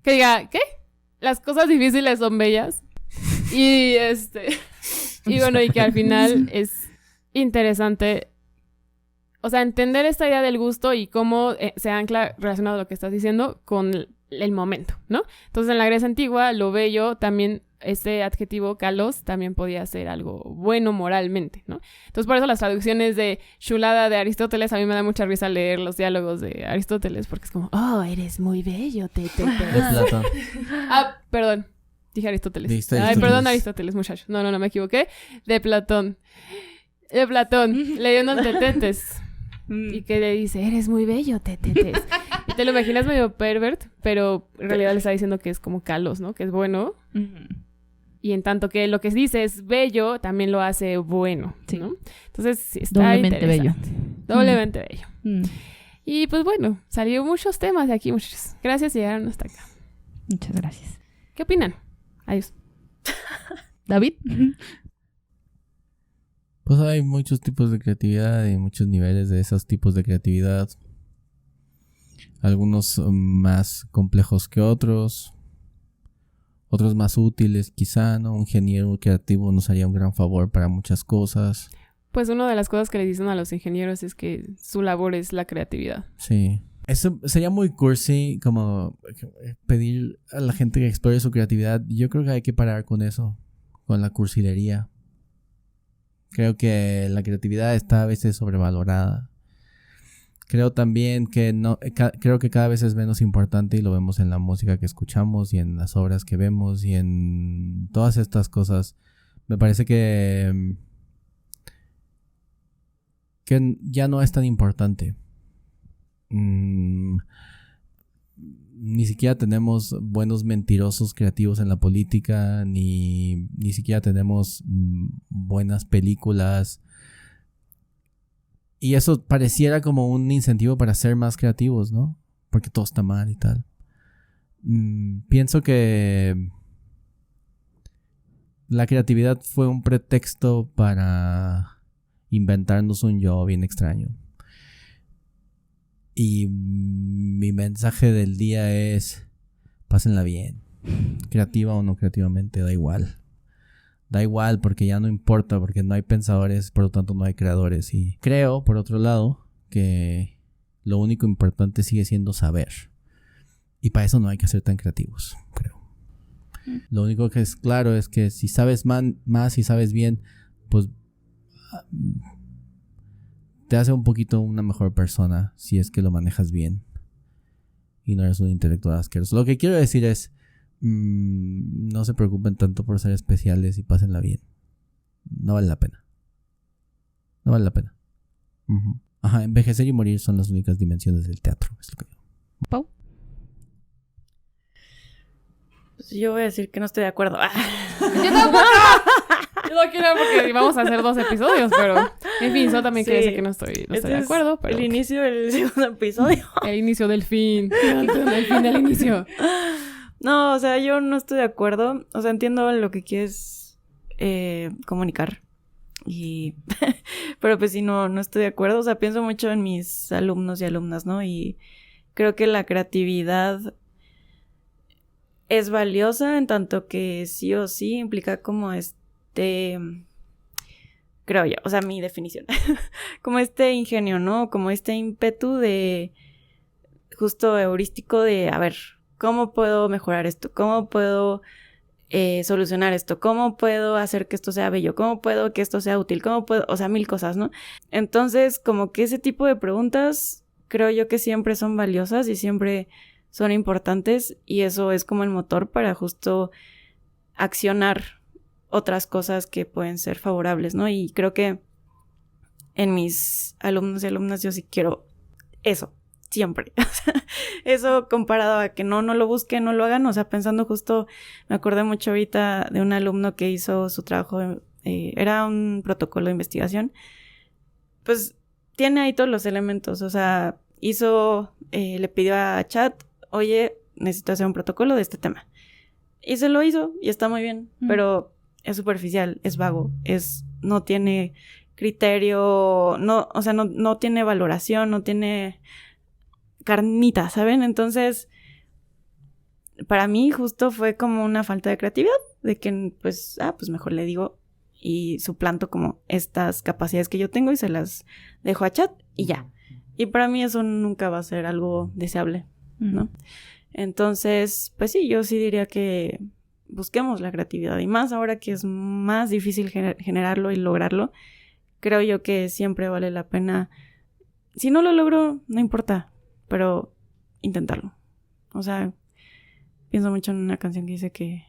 Que diga, ¿qué? ¿Las cosas difíciles son bellas? Y y bueno, y que al final es interesante, o sea, entender esta idea del gusto y cómo se ancla relacionado a lo que estás diciendo con el momento, ¿no? Entonces, en la Grecia antigua, lo bello también, este adjetivo kalos también podía ser algo bueno moralmente, ¿no? Entonces, por eso las traducciones de chulada de Aristóteles, a mí me da mucha risa leer los diálogos de Aristóteles, porque es como, oh, eres muy bello, De Platón. Perdón, dije Aristóteles. Dijiste Ay, Aristóteles. perdón, Aristóteles, muchacho. No, me equivoqué. De Platón, leyendo el Tetetes. Y que le dice, eres muy bello, Tetetes. Y te lo imaginas medio pervert, pero en realidad le está diciendo que es como kalos, ¿no? Que es bueno. Y en tanto que lo que dice es bello, también lo hace bueno, Sí. ¿no? Entonces, sí, está Doblemente bello. Doblemente bello. Y pues bueno, salió muchos temas de aquí, muchachos. Gracias, llegaron hasta acá. Muchas gracias. ¿Qué opinan? Adiós. ¿David? Pues hay muchos tipos de creatividad y muchos niveles de esos tipos de creatividad. Algunos más complejos que otros. Otros más útiles, quizá, ¿no? Un ingeniero creativo nos haría un gran favor para muchas cosas. Pues una de las cosas que le dicen a los ingenieros es que su labor es la creatividad. Sí. Eso sería muy cursi, como pedir a la gente que explore su creatividad. Yo creo que hay que parar con eso, con la cursilería. Creo que la creatividad está a veces sobrevalorada. Creo también que creo que cada vez es menos importante y lo vemos en la música que escuchamos y en las obras que vemos y en todas estas cosas. Me parece que ya no es tan importante. Ni siquiera tenemos buenos mentirosos creativos en la política, ni siquiera tenemos buenas películas. Y eso pareciera como un incentivo para ser más creativos, ¿no? Porque todo está mal y tal. Pienso que la creatividad fue un pretexto para inventarnos un yo bien extraño. Y mi mensaje del día es: pásenla bien. Creativa o no creativamente, da igual. Da igual porque ya no importa, porque no hay pensadores, por lo tanto no hay creadores. Y creo, por otro lado, que lo único importante sigue siendo saber. Y para eso no hay que ser tan creativos, creo. Lo único que es claro es que si sabes más y sabes bien, pues te hace un poquito una mejor persona si es que lo manejas bien y no eres un intelectual asqueroso. Lo que quiero decir es, no se preocupen tanto por ser especiales y pásenla bien. No vale la pena. No vale la pena. Ajá, envejecer y morir son las únicas dimensiones del teatro, es lo que digo. Pau. Pues yo voy a decir que no estoy de acuerdo. Yo tampoco. Yo no quiero porque vamos a hacer 2 episodios, pero en fin, eso también quiere decir que no estoy de acuerdo. Pero el inicio del segundo episodio. El inicio del fin. El fin del inicio. No, o sea, yo no estoy de acuerdo. O sea, entiendo lo que quieres comunicar. Pero pues sí, no estoy de acuerdo. O sea, pienso mucho en mis alumnos y alumnas, ¿no? Y creo que la creatividad es valiosa en tanto que sí o sí implica como creo yo, o sea, mi definición, como este ingenio, ¿no? Como este ímpetu de justo heurístico de, a ver, ¿cómo puedo mejorar esto? ¿Cómo puedo solucionar esto? ¿Cómo puedo hacer que esto sea bello? ¿Cómo puedo que esto sea útil? ¿Cómo puedo? O sea, 1000 cosas, ¿no? Entonces, como que ese tipo de preguntas creo yo que siempre son valiosas y siempre son importantes y eso es como el motor para justo accionar otras cosas que pueden ser favorables, ¿no? Y creo que en mis alumnos y alumnas yo sí quiero eso, siempre. Eso comparado a que no lo busquen, no lo hagan. O sea, pensando justo, me acordé mucho ahorita de un alumno que hizo su trabajo, era un protocolo de investigación. Pues tiene ahí todos los elementos, o sea, le pidió a Chat, oye, necesito hacer un protocolo de este tema. Y se lo hizo y está muy bien, pero es superficial, es vago, no tiene criterio, o sea, no tiene valoración, no tiene carnita, ¿saben? Entonces, para mí justo fue como una falta de creatividad, de que pues mejor le digo y suplanto como estas capacidades que yo tengo y se las dejo a chat y ya. Y para mí eso nunca va a ser algo deseable, ¿no? Entonces, pues sí, yo sí diría que busquemos la creatividad. Y más ahora que es más difícil generarlo y lograrlo, creo yo que siempre vale la pena. Si no lo logro, no importa, pero intentarlo. O sea, pienso mucho en una canción que dice que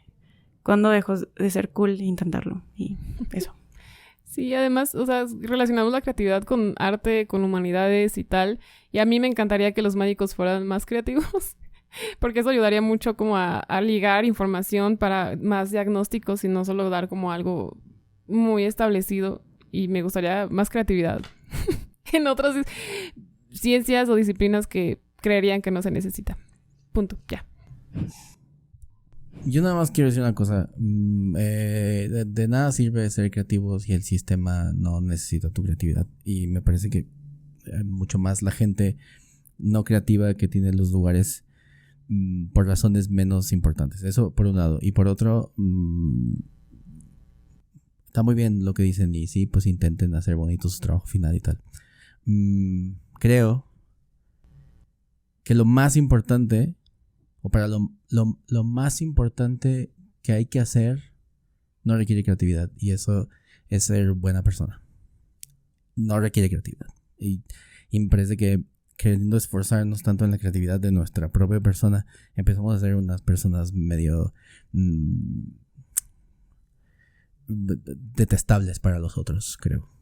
cuando dejo de ser cool, intentarlo. Y eso. Sí, además, o sea, relacionamos la creatividad con arte, con humanidades y tal. Y a mí me encantaría que los mágicos fueran más creativos. Porque eso ayudaría mucho como a ligar información para más diagnósticos y no solo dar como algo muy establecido. Y me gustaría más creatividad en otras ciencias o disciplinas que creerían que no se necesita. Punto, ya. Yo nada más quiero decir una cosa. De nada sirve ser creativo si el sistema no necesita tu creatividad. Y me parece que mucho más la gente no creativa que tiene los lugares por razones menos importantes. Eso por un lado. Y por otro, está muy bien lo que dicen y sí, pues intenten hacer bonito su trabajo final y tal. Creo que lo más importante, o para lo más importante que hay que hacer, no requiere creatividad. Y eso es ser buena persona. No requiere creatividad. Y me parece que queriendo esforzarnos tanto en la creatividad de nuestra propia persona, empezamos a ser unas personas medio detestables para los otros, creo.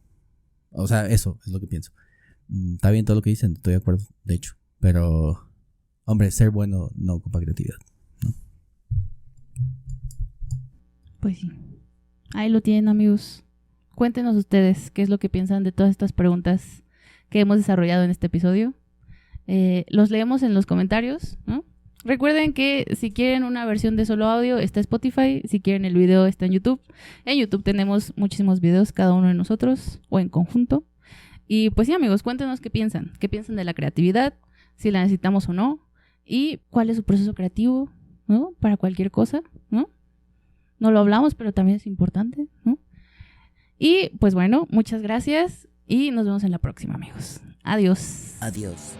O sea, eso es lo que pienso. Está bien todo lo que dicen, estoy de acuerdo, de hecho. Pero, hombre, ser bueno no ocupa creatividad, ¿no? Pues sí. Ahí lo tienen, amigos. Cuéntenos ustedes qué es lo que piensan de todas estas preguntas que hemos desarrollado en este episodio. Los leemos en los comentarios, ¿no? Recuerden que si quieren una versión de solo audio está Spotify, si quieren el video está en YouTube. En YouTube tenemos muchísimos videos cada uno de nosotros o en conjunto. Y pues sí, amigos, cuéntenos qué piensan de la creatividad, si la necesitamos o no y cuál es su proceso creativo, ¿no? Para cualquier cosa, ¿no? No lo hablamos, pero también es importante, ¿no? Y pues bueno, muchas gracias y nos vemos en la próxima, amigos. Adiós. Adiós.